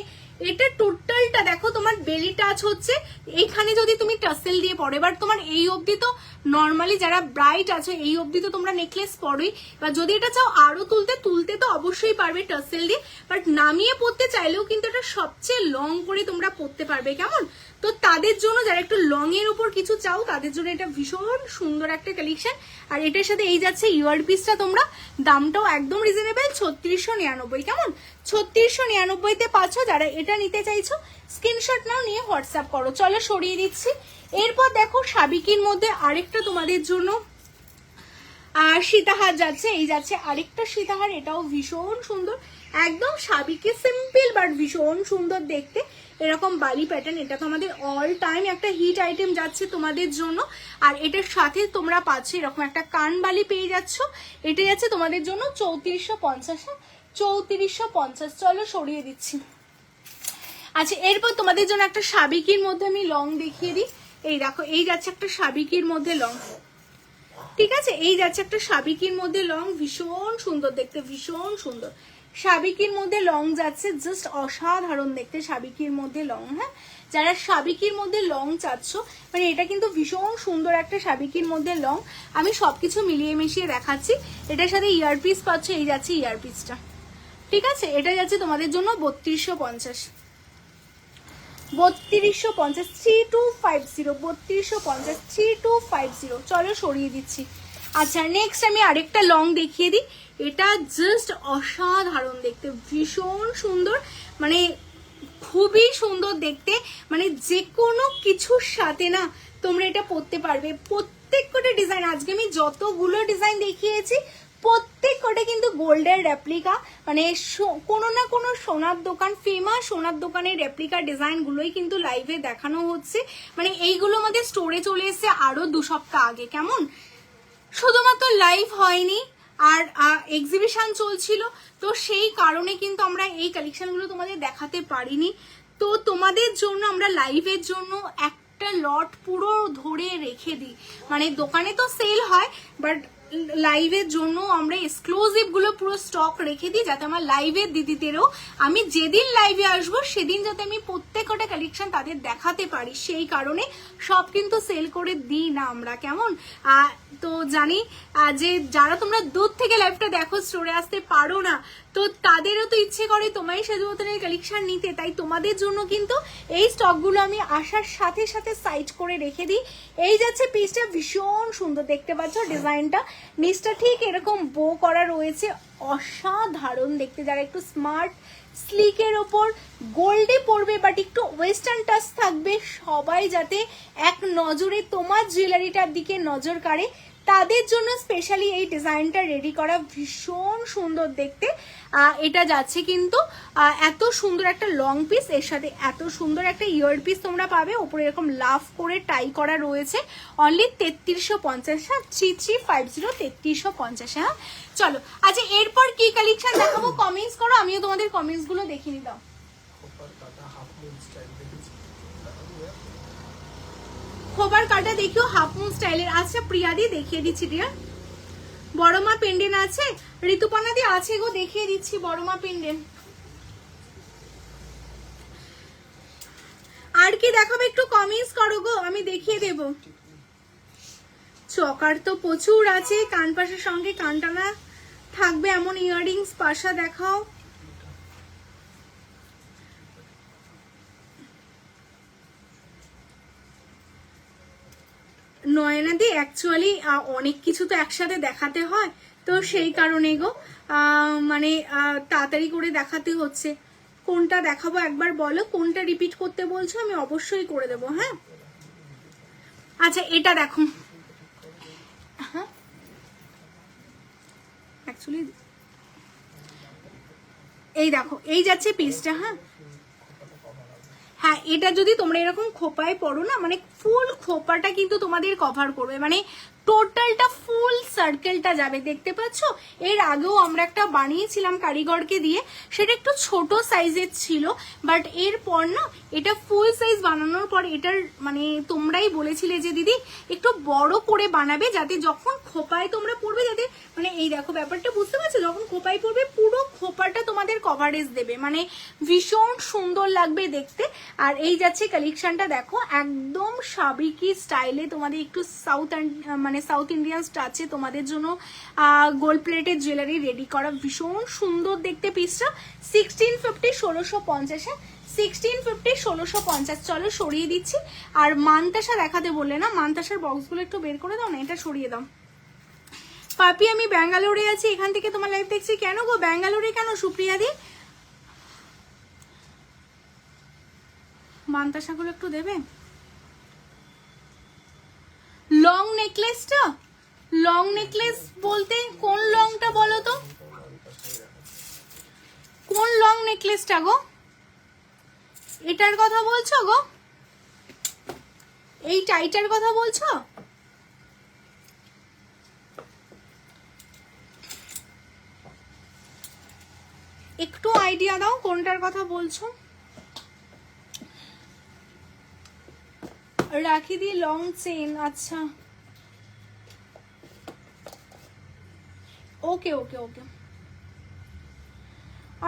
এটা টোটালটা দেখো তোমার বেলি টাচ হচ্ছে, এইখানে যদি তুমি টাসেল দিয়ে পরো। এবার তোমার এই অবধি তো নর্মালি যারা ব্রাইট আছে এই অবধি তো তোমরা নেকলেস পরোই, এবার যদি এটা চাও আরো তুলতে তো অবশ্যই পারবে টাসেল দিয়ে, বাট নামিয়ে পরতে চাইলেও কিন্তু এটা সবচেয়ে লং করে তোমরা পরতে পারবে, কেমন? তো তাদের জন্য যারা একটু লং এর উপর কিছু চাও তাদের জন্য এটা ভীষণ সুন্দর একটা কালেকশন। আর এটার সাথে এই যাচ্ছে ইয়ার পিসটা, তোমরা দামটাও একদম রিজনেবল, 3699, কেমন? 3699-তে পাচ্ছ। যারা এটা নিতে চাইছো স্ক্রিনশট নাও, নিয়ে হোয়াটসঅ্যাপ করো। চলো সরিয়ে দিচ্ছি। এরপর দেখো সাবিকির মধ্যে আরেকটা তোমাদের জন্য সীতাহার যাচ্ছে, এই যাচ্ছে আরেকটা সীতাহার, এটাও ভীষণ সুন্দর, একদম সাবিকে সিম্পল বাট ভীষণ সুন্দর দেখতে, এরকম বালি প্যাটার্ন। এটা তো আমাদের অল টাইম একটা হিট আইটেম যাচ্ছে তোমাদের জন্য। আর এটার সাথে তোমরা পাচ্ছ এরকম একটা কান বালি পেয়ে যাচ্ছ, এটা যাচ্ছে তোমাদের জন্য 3450, 3450। চলো সরিয়ে দিচ্ছি। আচ্ছা, এরপর তোমাদের জন্য একটা সাবিকির মধ্যে আমি লং দেখিয়ে দিই। এই দেখো, এই যাচ্ছে একটা সাবিকির মধ্যে লং, ঠিক আছে? এই যাচ্ছে একটা সাবিকির মধ্যে লং, ভীষণ সুন্দর দেখতে, ভীষণ সুন্দর সাবিকির মধ্যে লং যাচ্ছে, জাস্ট অসাধারণ দেখতে সাবিকির মধ্যে লং। হ্যাঁ, যারা সাবিকির মধ্যে লং চাচ্ছ, মানে এটা কিন্তু ভীষণ সুন্দর একটা সাবিকির মধ্যে লং। আমি সবকিছু মিলিয়ে মিশিয়ে দেখাচ্ছি। এটার সাথে ইয়ারপিস পাচ্ছ, এই যাচ্ছে ইয়ারপিসটা, ঠিক আছে? এটা যাচ্ছে তোমাদের জন্য 3250, 3250, 3250, 3250, 3250। চলো সরিয়ে দিচ্ছি। আচ্ছা, নেক্সট আমি আরেকটা লং দেখিয়ে দিই। এটা জাস্ট অসাধারণ দেখতে, ভীষণ সুন্দর, মানে খুবই সুন্দর দেখতে, মানে যে কোনো কিছুর সাথে না তোমরা এটা পরতে পারবে। প্রত্যেক কটা ডিজাইন, আজকে আমি যতগুলো ডিজাইন দেখিয়েছি প্রত্যেক কটা কিন্তু গোল্ডের রেপ্লিকা, মানে কোনো না কোনো সোনার দোকান, ফেমাস সোনার দোকানের রেপ্লিকা ডিজাইন গুলোই কিন্তু লাইভে দেখানো হচ্ছে। মানে এইগুলো আমাদের স্টোরে চলে এসেছে আরো 2 সপ্তাহ আগে, কেমন? শুধুমাত্র লাইভ হয়নি, আর এক্সিবিশন চলছিল, তো সেই কারণে কিন্তু আমরা এই কালেকশনগুলো তোমাদের দেখাতে পারিনি। তো তোমাদের জন্য আমরা লাইভের জন্য একটা লট পুরো ধরে রেখে দিই, মানে দোকানে তো সেল হয় বাট লাইভের জন্য আমরা এক্সক্লুসিভ গুলো পুরো স্টক রেখে দিই, যাতে আমার লাইভের দিদিদেরও আমি যেদিন লাইভে আসবো সেদিন যাতে আমি প্রত্যেকটা কালেকশন তাদের দেখাতে পারি, সেই কারণে সব কিন্তু সেল করে দিই না আমরা, কেমন? তো জানি যে যারা তোমরা দূর থেকে লাইভটা দেখো, স্টোরে আসতে পারো না, তো তাদেরও তো ইচ্ছে করে তোমায় সাধুবতনের কালেকশন নিতে, তাই তোমাদের জন্য কিন্তু এই স্টকগুলো আমি আসার সাথে সাথে সাইড করে রেখে দিই। এই যাচ্ছে পিসটা, ভীষণ সুন্দর দেখতে পাচ্ছ ডিজাইনটা, নিচটা ঠিক এরকম বো করা রয়েছে, অসাধারণ দেখতে। যারা একটু স্মার্ট স্লিকের ওপর গোল্ডে পড়বে বাট একটু ওয়েস্টার্ন টাচ থাকবে, সবাই যাতে এক নজরে তোমার জুয়েলারিটার দিকে নজর কাড়ে, তাদের জন্য স্পেশালি এই ডিজাইনটা রেডি করা, ভীষণ সুন্দর দেখতে। এটা যাচ্ছে কিন্তু এত সুন্দর একটা লং পিস, এর সাথে এত সুন্দর একটা ইয়ার পিস তোমরা পাবে, ওপরে এরকম লাভ করে টাই করা রয়েছে, অনলি 3350। হ্যাঁ, 3350, 3350। হ্যাঁ, চলো। আচ্ছা, এরপর কি কালেকশন দেখাবো কমেন্টস করো, আমিও তোমাদের কমেন্টস গুলো দেখিয়ে নিতাম। খোবার কাটা দেখিও হাফ মুন স্টাইলের। আচ্ছা প্রিয়াদি দেখিয়ে দিচ্ছি ডিয়ার, বড় মা পেন্ডেন্ট আছে, ঋতুপর্ণা দি আছে গো, দেখিয়ে দিচ্ছি বড় মা পেন্ডেন্ট। আর কি দেখাবো একটু কমেন্টস করো গো, আমি দেখিয়ে দেব। চকার তো প্রচুর আছে, কান পাশের সঙ্গে কান টানা থাকবে এমন ইয়াররিংস পাশা দেখাও। নয়নাদি অ্যাকচুয়ালি অনেক কিছু তো একসাথে দেখাতে হয়, তো সেই কারণে গো মানে তাড়াতাড়ি করে দেখাতে হচ্ছে। কোনটা দেখাবো একবার বলো, কোনটা রিপিট করতে বলছো, আমি অবশ্যই করে দেবো। হ্যাঁ আচ্ছা এটা দেখো, হ্যাঁ অ্যাকচুয়ালি এই দেখো এই যাচ্ছে পিসটা। হ্যাঁ হ্যাঁ এটা যদি তোমরা এরকম খোপায় পড়ো না, মানে ফুল খোপাটা কিন্তু তোমাদের কভার করবে, মানে টোটালটা ফুল সার্কেলটা যাবে। দেখতে পাচ্ছ এর আগেও আমরা একটা বানিয়েছিলাম কারিগরকে দিয়ে, সেটা একটু ছোট সাইজের ছিল, বাট এরপর না এটা ফুল সাইজ বানানোর পর এটার মানে তোমরাই বলেছিলে যে দিদি একটু বড় করে বানাবে, যাতে যখন খোপায় তোমরা পড়বে যাতে মানে এই দেখো ব্যাপারটা বুঝতে পারছো, যখন খোপায় পড়বে পুরো খোপাটা তোমাদের কভারেজ দেবে, মানে ভীষণ সুন্দর লাগবে দেখতে। আর এই যাচ্ছে কালেকশনটা দেখো, একদম সাবিকি স্টাইলে তোমাদের একটু মানে সাউথ ইন্ডিয়ান টাচে তোমাদের জন্য গোল্ড প্লেটেড জুয়েলারি রেডি করা, ভীষণ সুন্দর দেখতে পিসটা। 1650 1650, 1650 1650। চলো সরিয়ে দিচ্ছি। আর মানতাসা দেখাতে বললে না, মানতাসার বক্সগুলো একটু বের করে দাও না, এটা সরিয়ে দাও। পাপি আমি ব্যাঙ্গালোরে আছি, এখান থেকে তোমার লাইভ দেখছি। কেন গো ব্যাঙ্গালোরে কেন সুপ্রিয়া দি? মানতাসাগুলো একটু দেবে। লং নেকলেসটা, লং নেকলেস বলতে কোন লংটা বলো তো, কোন লং নেকলেসটা গো? এটার কথা বলছো গো? এই টাইটার কথা বলছো? একটু আইডিয়া দাও কোনটার কথা বলছো। রাখি দি লং চেন, আচ্ছা ওকে ওকে ওকে।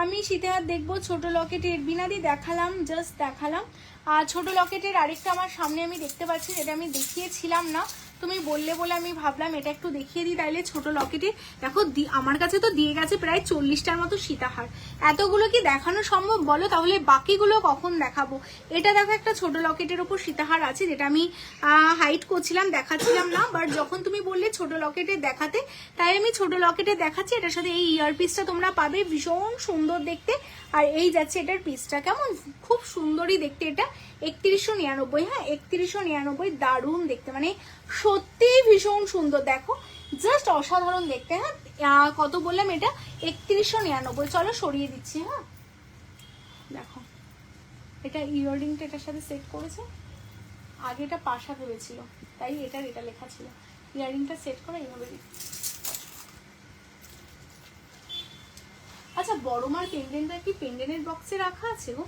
আমি শীতেহার দেখবো। ছোট লকেটের বিনাদি দেখালাম, জাস্ট দেখালাম। আর ছোট লকেটের আরেকটা আমার সামনে আমি দেখতে পাচ্ছি, যেটা আমি দেখিয়েছিলাম না, তুমি বললে বলে আমি ভাবলাম এটা একটু দেখিয়ে দিই। তাইলে ছোট লকেটের দেখো আমার কাছে তো দিয়ে গেছে প্রায় 40টার মতো সীতাহার, এতগুলো কি দেখানো সম্ভব বলো? তাহলে বাকিগুলো কখন দেখাবো? এটা দেখো একটা ছোট লকেটের উপর সীতাহার আছে, যেটা আমি হাইট করছিলাম, দেখাচ্ছিলাম না, বাট যখন তুমি বললে ছোট লকেটের দেখাতে, তাই আমি ছোট লকেটের দেখাচ্ছি। এটার সাথে এই ইয়ার পিসটা তোমরা পাবে, ভীষণ সুন্দর দেখতে। আর এই যাচ্ছে এটার পিসটা, কেমন খুব সুন্দরই দেখতে। এটা 3199। হ্যাঁ 3199, দারুণ দেখতে, মানে সত্যি ভীষণ সুন্দর, দেখো জাস্ট অসাধারণ দেখতে। হ্যাঁ কত বললাম এটা? 3199। চলো সরিয়ে দিচ্ছি। হ্যাঁ দেখো এটা ইয়াররিংটা এটার সাথে সেট করেছে, আগে এটা পাশা ভেবেছিল তাই এটা লেখা ছিল, ইয়াররিংটা সেট করে এইভাবে দিচ্ছি। আচ্ছা বড় মার পেন্ডেন্টটা কি পেন্ডেন্টের বক্সে রাখা আছে গো?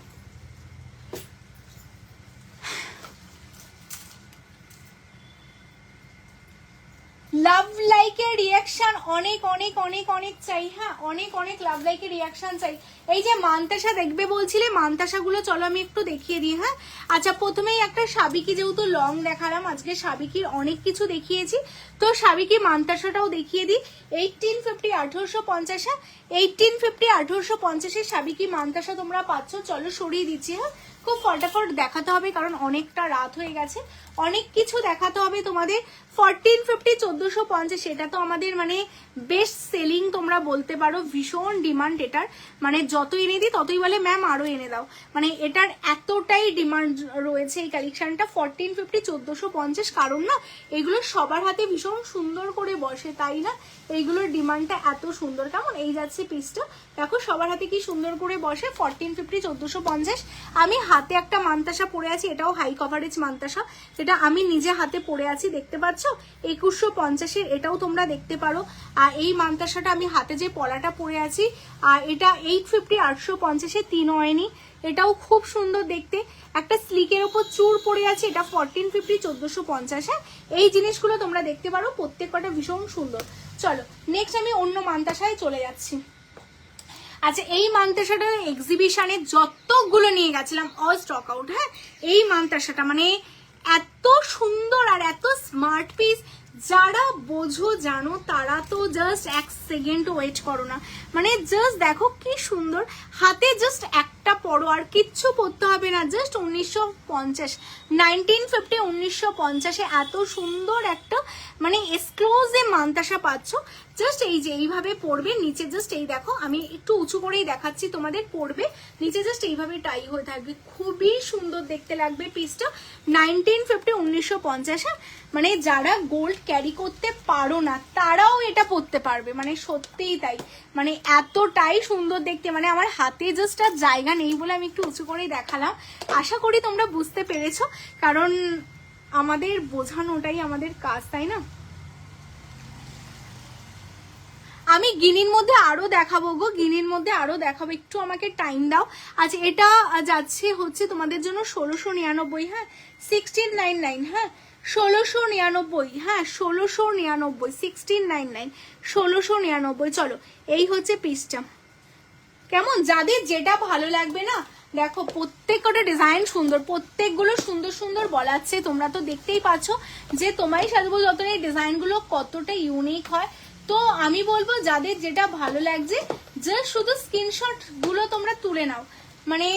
লাভ লাইকের রিয়াকশন অনেক অনেক অনেক অনেক চাই। হ্যাঁ অনেক অনেক লাভ লাইকের রিয়াকশন চাই। এই যে মানতাসা দেখবে বলছিলে, মানতাসাগুলো চলো আমি একটু দেখিয়ে দিই। হ্যাঁ আচ্ছা প্রথমেই একটা সাবিকি, যেহেতু লং দেখালাম আজকে, সাবিকির অনেক কিছু দেখিয়েছি, তো সাবিকি মানতাসাটাও দেখিয়ে দিই। 1850 1850, 1850 1850 সাবিকি মানতাসা তোমরা পাচ্ছ। চলো সরিয়ে দিচ্ছি। হ্যাঁ খুব ফটাফট দেখাতে হবে, কারণ অনেকটা রাত হয়ে গেছে, অনেক কিছু দেখাতে হবে তোমাদের। 1450 1450, এটা তো আমাদের মানে বেস্ট সেলিং তোমরা বলতে পারো, ভীষণ ডিমান্ড এটার, মানে যত এনে দিই ততই বলে ম্যাম আরো এনে দাও, মানে এটার এতটাই ডিমান্ড রয়েছে এই কালেকশনটা। 1450 1450, কারণ না এগুলো সবার হাতে ভীষণ সুন্দর করে বসে, তাই না এইগুলোর ডিমান্ডটা এত সুন্দর। কেমন এই যাচ্ছে পিসটা, দেখো সবার হাতে কি সুন্দর করে বসে। 1450 1450। আমি হাতে একটা মানতাসা পরে আছি, এটাও হাই কভারেজ মানতাসা, যেটা আমি নিজে হাতে পরে আছি, দেখতে পাচ্ছ 2150-এর, এটাও তোমরা দেখতে পারো। আর এই মানতাসাটা আমি হাতে যে পলাটা পরে আছি, আর এটা 850 850-এর 3 হয়নি, এটাও খুব সুন্দর দেখতে। একটা স্লিকের ওপর চুর পরে আছে, এটা 1450 1450। হ্যাঁ এই জিনিসগুলো তোমরা দেখতে পারো, প্রত্যেকটা ভীষণ সুন্দর। চলো নেক্সট আমি অন্য মানতাসায় চলে যাচ্ছি। আচ্ছা এই মানতাসাটা এক্সিবিশনে যতগুলো নিয়ে গেছিলাম অল স্টক আউট। হ্যাঁ এই মানতাসাটা মানে এত সুন্দর আর এত স্মার্ট পিস, যারা বোঝো জানো তারা তো জাস্ট 1 সেকেন্ড ওয়েট করো না, মানে জাস্ট দেখো কি সুন্দর, হাতে জাস্ট একটা পরো, আর কিচ্ছু পরতে হবে না, জাস্ট 1950 1950 এত সুন্দর একটা মানে এক্সক্লুসিভ মান্তাসা পাচ্ছ। জাস্ট এই যে এইভাবে পরবে, নিচে জাস্ট এই দেখো আমি একটু উঁচু করেই দেখাচ্ছি তোমাদের, পরবে নিচে জাস্ট এইভাবে টাই হয়ে থাকবে, খুবই সুন্দর দেখতে লাগবে পিসটা। 1950 মানে যারা গোল্ড ক্যারি করতে পারো না তারাও এটা পরতে পারবে, মানে সত্যিই তাই, মানে এতটাই সুন্দর দেখতে, মানে আমার হাতে জাস্ট আর জায়গা নেই বলে আমি একটু উঁচু করেই দেখালাম। আশা করি তোমরা বুঝতে পেরেছো, কারণ আমাদের বোঝানোটাই আমাদের কাজ, তাই না? আমি গিনির মধ্যে আরো দেখাবো গো, গিনির মধ্যে আরো দেখাবো, একটু আমাকে টাইম দাও। আচ্ছা এটা যাচ্ছে হচ্ছে তোমাদের জন্য 1699, হ্যাঁ 1699, হ্যাঁ 1699, হ্যাঁ 1699, 1699, 1699। চলো এই হচ্ছে পিসটা, কেমন? যাদের যেটা ভালো লাগবে না, দেখো প্রত্যেকটা ডিজাইন সুন্দর, প্রত্যেকগুলো সুন্দর সুন্দর বলাচ্ছে, তোমরা তো দেখতেই পাচ্ছ যে তোমারই সাজবো যতনের ডিজাইনগুলো কতটা ইউনিক হয়। তো আমি বলবো যাদের যেটা ভালো লাগছে জাস্ট শুধু স্ক্রিনশট গুলো তোমরা তুলে নাও, মানে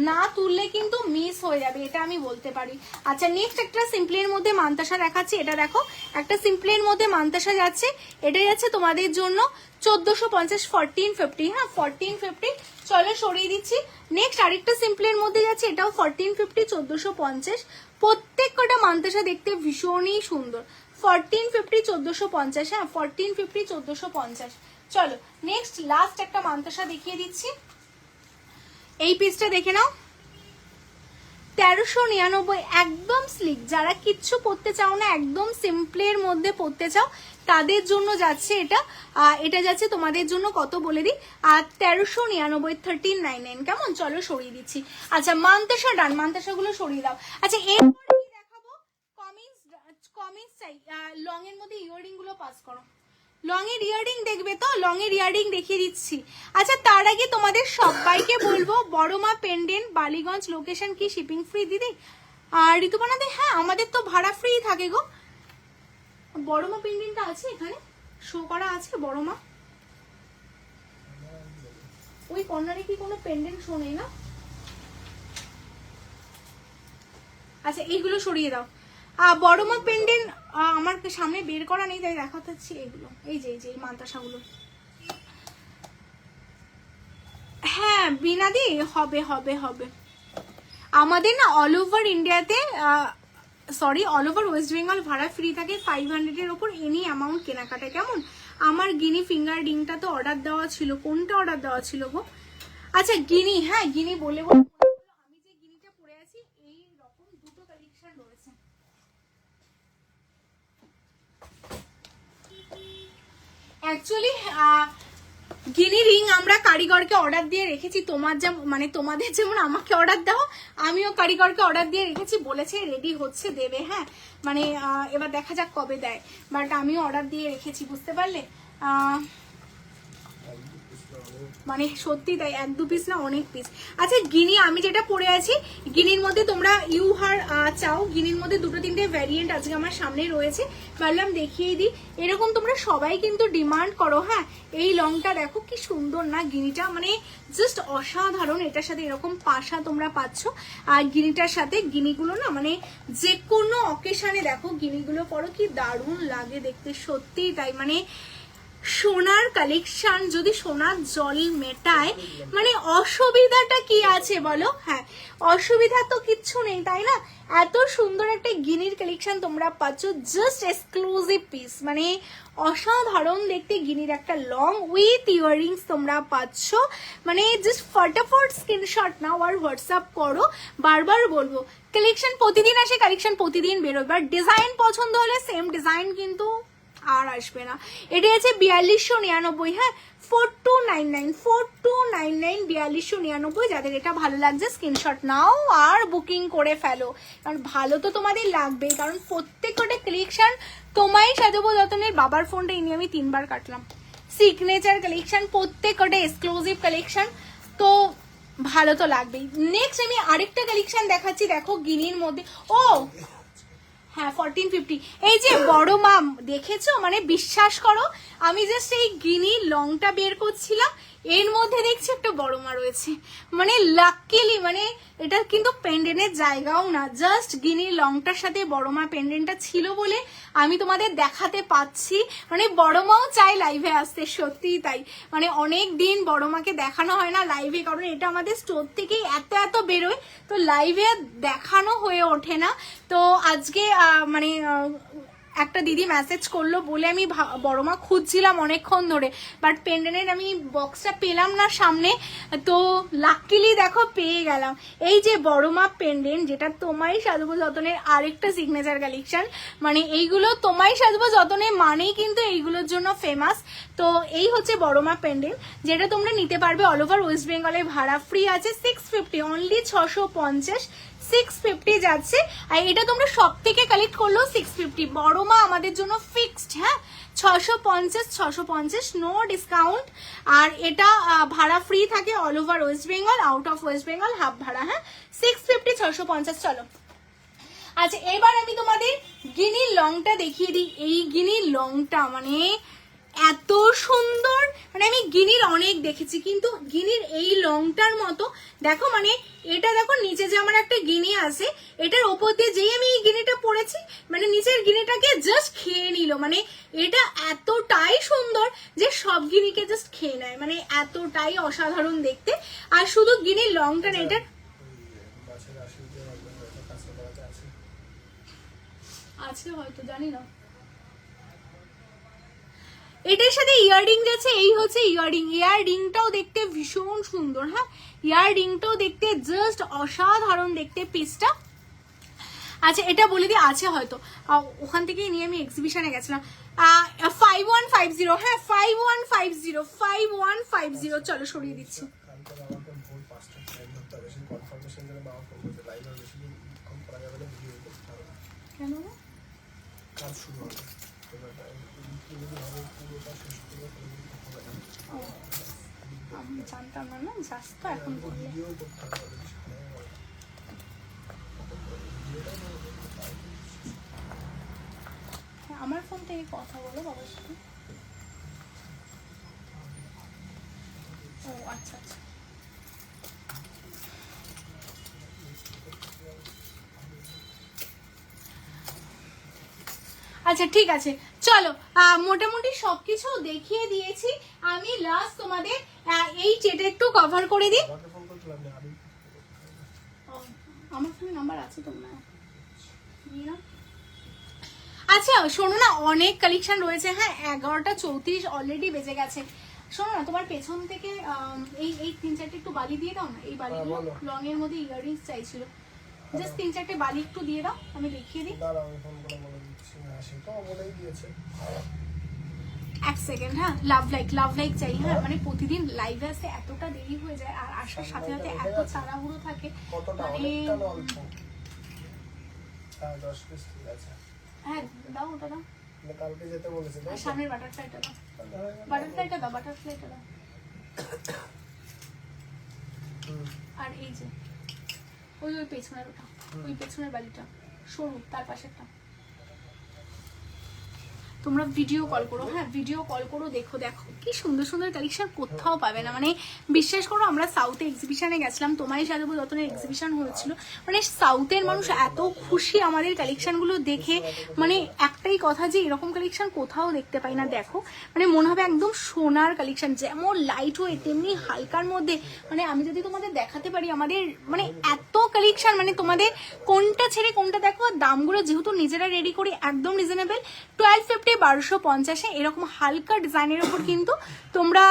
না তুললে কিন্তু মিস হয়ে যাবে, এটা আমি বলতে পারি। আচ্ছা নেক্সট একটা সিম্পলের মধ্যে মান্তাসা দেখাচ্ছি, এটা দেখো একটা সিম্পলের মধ্যে মান্তাসা যাচ্ছে, এটা যাচ্ছে তোমাদের জন্য 1450, 1450, হ্যাঁ 1450। চলো সরিয়ে দিচ্ছি। নেক্সট আরেকটা সিম্পলের মধ্যে যাচ্ছে, এটাও 1450, 1450। প্রত্যেক কটা মান্তাসা দেখতে ভীষণই সুন্দর, 1450, 1450, হ্যাঁ 1450, 1450। চলো নেক্সট লাস্ট একটা মান্তাসা দেখিয়ে দিচ্ছি, এই পিসটা দেখে নাও, 1399, একদম স্লিক, যারা কিচ্ছু পরতে চাও না একদম সিম্পলের মধ্যে পরতে চাও তাদের জন্য যাচ্ছে এটা। এটা যাচ্ছে তোমাদের জন্য কত বলে দিই, 1399, 1399, কেমন? চলো সরিয়ে দিচ্ছি। আচ্ছা মান্তাসা ডান, মান্তাসা গুলো সরিয়ে দাও। আচ্ছা এরপর কি দেখাবো, কমিংস চাই, লং এর মধ্যে ইয়াররিং গুলো পাস করো, লং এর ইয়াররিং দেখবে তো, লং এর ইয়াররিং দেখিয়ে দিচ্ছি। আচ্ছা তার আগে তোমাদের সবাইকে বলবো, বড়মা পেন্ডেন্ট বালিগঞ্জ, লোকেশন কি শিপিং ফ্রি দিদি? আর ঋতুপর্ণাদি হ্যাঁ আমাদের তো ভাড়া ফ্রি থাকে গো। বড়মা পেন্ডেন্টটা আছে এখানে শো করা আছে, বড়মা ওই কর্নারে কি কোনো পেন্ডেন্ট শো নেই না? আচ্ছা এইগুলো সরিয়ে দাও। বড়মা পেন্ডেন্ট আমার সামনে বের করা নেই তাই দেখাচ্ছি এগুলো, এই যে এই মান্তাসাগুলো। হ্যাঁ বিনাদি হবে হবে হবে, আমাদের না অল ওভার ইন্ডিয়াতে sorry all over West Bengal ভাড়া ফ্রি থাকে 500 এর ওপর এনি অ্যামাউন্ট কেনাকাটা, কেমন? আমার গিনি ফিঙ্গার রিংটা তো অর্ডার দেওয়া ছিল, কোনটা অর্ডার দেওয়া ছিল গো? আচ্ছা গিনি, হ্যাঁ গিনি বলে আমি যে গিনিটা পরে আছি এই রকম দুটো কালেকশন রয়েছে। অ্যাকচুয়ালি গিনি রিং আমরা কারিগরকে অর্ডার দিয়ে রেখেছি, তোমার যেমন মানে তোমাদের যেমন আমাকে অর্ডার দাও, আমিও কারিগরকে অর্ডার দিয়ে রেখেছি, বলেছে রেডি হচ্ছে দেবে, হ্যাঁ মানে এবার দেখা যাক কবে দেয়, বাট আমিও অর্ডার দিয়ে রেখেছি, বুঝতে পারলে? মানে সত্যি তাই, 1-2 পিস না অনেক পিস। আচ্ছা গিনি আমি যেটা পরে আছি, গিনির মধ্যে তোমরা ইউহার চাও, গিনির মধ্যে 2-3টে ভ্যারিয়েন্ট আজকে আমার সামনে রয়েছে, ভাবলাম দেখিয়ে দিই। এরকম তোমরা সবাই কিন্তু ডিমান্ড করো, হ্যাঁ এই লংটা দেখো কি সুন্দর না গিনিটা, মানে জাস্ট অসাধারণ, এটার সাথে এরকম পাশা তোমরা পাচ্ছ, আর গিনিটার সাথে গিনিগুলো না মানে যে কোনো অকেশনে দেখো গিনিগুলো পরো কি দারুণ লাগে দেখতে, সত্যিই তাই, মানে সোনার কালেকশন যদি সোনার জল মেটায় মানে অসুবিধাটা কি আছে বলো? হ্যাঁ অসুবিধা তো কিচ্ছু নেই, তাই না? এত সুন্দর একটা গিনির কালেকশন তোমরা পাচ্ছ, জাস্ট এক্সক্লুসিভ পিস, মানে অসাধারণ দেখতে গিনির একটা লং উইথ ইয়াররিংস তোমরা পাচ্ছ, মানে জাস্ট ফটাফট স্ক্রিনশট নাও আর হোয়াটসঅ্যাপ করো। বারবার বলবো কালেকশন প্রতিদিন আসে, কালেকশন প্রতিদিন বেরোয়, বাট ডিজাইন পছন্দ হলে সেম ডিজাইন কিন্তু আর আসবে না। এটা আছে 4299, হ্যাঁ 4299, 4299, 4299। যাদের এটা ভালো লাগছে স্ক্রিনশট নাও আর বুকিং করে ফেলো, কারণ ভালো তো তোমাদের লাগবেই, কারণ প্রত্যেকটা কালেকশন তোমায় সাজাবো যতনের বাবার ফোনটা নিয়ে আমি 3 বার কাটলাম, সিগনেচার কালেকশন প্রত্যেকটা এক্সক্লুসিভ কালেকশন, তো ভালো তো লাগবেই। নেক্সট আমি আরেকটা কালেকশন দেখাচ্ছি, দেখো গিনির মধ্যে, ও হ্যাঁ 1450। এই যে বড় মা দেখেছো, মানে বিশ্বাস করো আমি জাস্ট এই গিনি লংটা বের করছিলাম, এর মধ্যে দেখছি একটা বড় মা রয়েছে। মানে লাকিলি, মানে এটা কিন্তু পেন্ডেন্টের জায়গাও না, জাস্ট গিনির লংটার সাথে বড় মা পেন্ডেন্টটা ছিল বলে আমি তোমাদের দেখাতে পাচ্ছি। মানে বড় মাও চাই লাইভে আসতে, সত্যিই তাই। মানে অনেক দিন বড় মাকে দেখানো হয় না লাইভে, কারণ এটা আমাদের স্টোর থেকেই এত এত বেরোয়, তো লাইভে দেখানো হয়ে ওঠে না। তো আজকে মানে একটা দিদি মেসেজ করলো বলে আমি বড় মা খুঁজছিলাম অনেকক্ষণ ধরে, বাট পেন্ডেন্টের আমি বক্সটা পেলাম না সামনে, তো লাকিলি দেখো পেয়ে গেলাম। এই যে বড় মা পেন্ডেন্ট, যেটা তোমায় সাজবো যতনের আরেকটা সিগনেচার কালেকশন। মানে এইগুলো তোমায় সাজবো যতনে মানেই কিন্তু এইগুলোর জন্য ফেমাস। তো এই হচ্ছে বড় মা পেন্ডেন্ট, যেটা তোমরা নিতে পারবে অল ওভার ওয়েস্ট বেঙ্গলে, ভাড়া ফ্রি আছে। 650, অনলি 650, 650 যাচ্ছে। আর এটা তোমরা সব থেকে কালেক্ট করলেও 650। বড় মা আমাদের জন্য ফিক্সড, হ্যাঁ 650, 650, নো ডিসকাউন্ট। আর এটা ভাড়া ফ্রি থাকে all over West Bengal, out of West Bengal half ভাড়া, হ্যাঁ 650, 650। চলো আচ্ছা, এবার আমি তোমাদের গিনির লংটা দেখিয়ে দিই। এই গিনির লংটা মানে এত সুন্দর, মানে আমি গিনির অনেক দেখেছি, কিন্তু গিনির এই লংটার মতো দেখো, মানে এটা দেখো নিচে যে আমার একটা গিনি আছে, এটার ওপর দিয়ে যেই আমি এই গিনিটা পরেছি, মানে নিচের গিনিটাকে জাস্ট খেয়ে নিল। মানে এটা এতটাই সুন্দর যে সব গিনিকে জাস্ট খেয়ে নেয়, মানে এতটাই অসাধারণ দেখতে। আর শুধু গিনির লংটা না, এটা আছে হয়তো, জানি না। এটার সাথে ইয়াররিং যাচ্ছে, এই হচ্ছে ইয়াররিং। ইয়াররিংটাও দেখতে ভীষণ সুন্দর, হ্যাঁ ইয়াররিংটাও দেখতে জাস্ট অসাধারণ দেখতে পিসটা। আচ্ছা এটা বলে দিই, আছে হয়তো, ওখান থেকেই নিয়ে আমি এক্সিবিশনে গেছিলাম। 5150, হ্যাঁ 5150, 5150। চলো সরিয়ে দিচ্ছি। কেন কাজ শুরু হবে, আমি জানতাম না, জাস্ট তো এখন বললে। আমার ফোন থেকে কথা বলো বাবার সাথে। ও আচ্ছা আচ্ছা। আচ্ছা ঠিক আছে, চলো মোটামুটি সবকিছু দেখিয়ে দিয়েছি আমি। লাস্ট তোমাদের এই চেটা একটু কভার করে দিই। আমার ফোনে নাম্বার আছে তোমার? আচ্ছা শোনো না, অনেক কালেকশন রয়েছে, হ্যাঁ 11:34 অলরেডি বেজে গেছে। শোনো না, তোমার পেছন থেকে এই 3-4টে একটু বালি দিয়ে দাও না। এই বালিগুলো লং এর মধ্যে ইয়াররিংস চাইছিল, জাস্ট 3-4টে বালি একটু দিয়ে দাও, আমি দেখিয়ে দিই। এক সেকেন্ড, হ্যাঁ লাভ লাইক চাই, হ্যাঁ মানে প্রতিদিন লাইভে আসতে এতটা দেরি হয়ে যায়, আর আসার সাথে সাথে এত তাড়াহুড়ো থাকে, মানে হ্যাঁ দাও ওটা দাও, কালকে যেতে বলেছে, সামনের বাটারফ্লাইটা দাও, বাটারফ্লাইটা দাও। আর এই যে ওই পেছনের ওটা, ওই পেছনের বালিটা সরু, তার পাশেরটা। তোমরা ভিডিও কল করো, হ্যাঁ ভিডিও কল করো, দেখো কি সুন্দর সুন্দর কালেকশন কোথাও পাবে না। মানে বিশ্বাস করো, আমরা সাউথে এক্সিবিশনে গেছিলাম, তোমায় সাজাবো যতনের এক্সিবিশন হয়েছিল, মানে সাউথের মানুষ এত খুশি আমাদের কালেকশনগুলো দেখে। মানে একটাই কথা যে এরকম কালেকশন কোথাও দেখতে পাই না। দেখো মানে মনে হবে একদম সোনার কালেকশন, যেমন লাইট ওয়েট তেমনি হালকার মধ্যে। মানে আমি যদি তোমাদের দেখাতে পারি আমাদের মানে এত কালেকশন, মানে তোমাদের কোনটা ছেড়ে কোনটা দেখো। আর দামগুলো যেহেতু নিজেরা রেডি করি, একদম রিজনেবল, 1250, 1250 এরকম হালকা ডিজাইনের ওপর কিন্তু তোমরা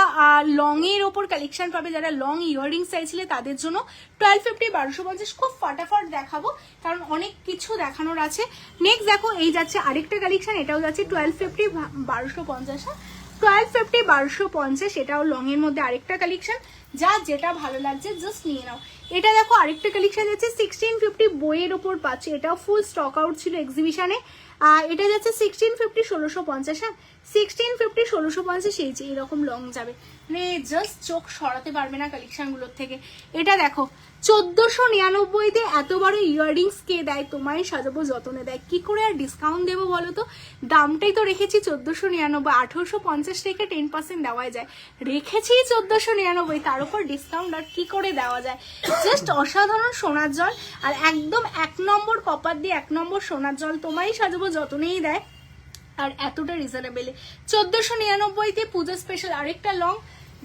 লং এর ওপর কালেকশন পাবে। যারা লং ইয়াররিংস চাইছিলে তাদের জন্য 1250, 1250 খুব ফাটাফাট দেখাবো, কারণ অনেক কিছু দেখানোর আছে। নেক্সট দেখো, এই যাচ্ছে আরেকটা কালেকশন, এটাও যাচ্ছে 1250, 1250, 1250, 1250, এটাও লং এর মধ্যে আরেকটা কালেকশন। যা যেটা ভালো লাগছে জাস্ট নিয়ে নাও। এটা দেখো আরেকটা কালেকশন যাচ্ছে 1650 বইয়ের ওপর পাচ্ছে, এটাও ফুল স্টক আউট ছিল এক্সিবিশনে। এটা যাচ্ছে 1650 1650, হ্যাঁ 1650 1650 এই যে এরকম লং যাবে, মানে জাস্ট চোখ সরাতে পারবে না কালেকশনগুলোর থেকে। এটা দেখো 1499-তে এত বড় ইয়াররিংস কে দেয়? তোমায় সাজাবো যতনে দেয়, কি করে আর ডিসকাউন্ট দেবো বলো তো? দামটাই তো রেখেছি 1499, 1850 থেকে 10% দেওয়া যায়, রেখেছি 1499, তার উপর ডিসকাউন্ট আর কি করে দেওয়া যায়? জাস্ট অসাধারণ সোনার জল, আর একদম 1 নম্বর কপার দিয়ে 1 নম্বর সোনার জল, তোমায় সাজাবো যতনেই দেয়, আর এতটা রিজনেবলে 1499-তে পুজো স্পেশাল আরেকটা লং,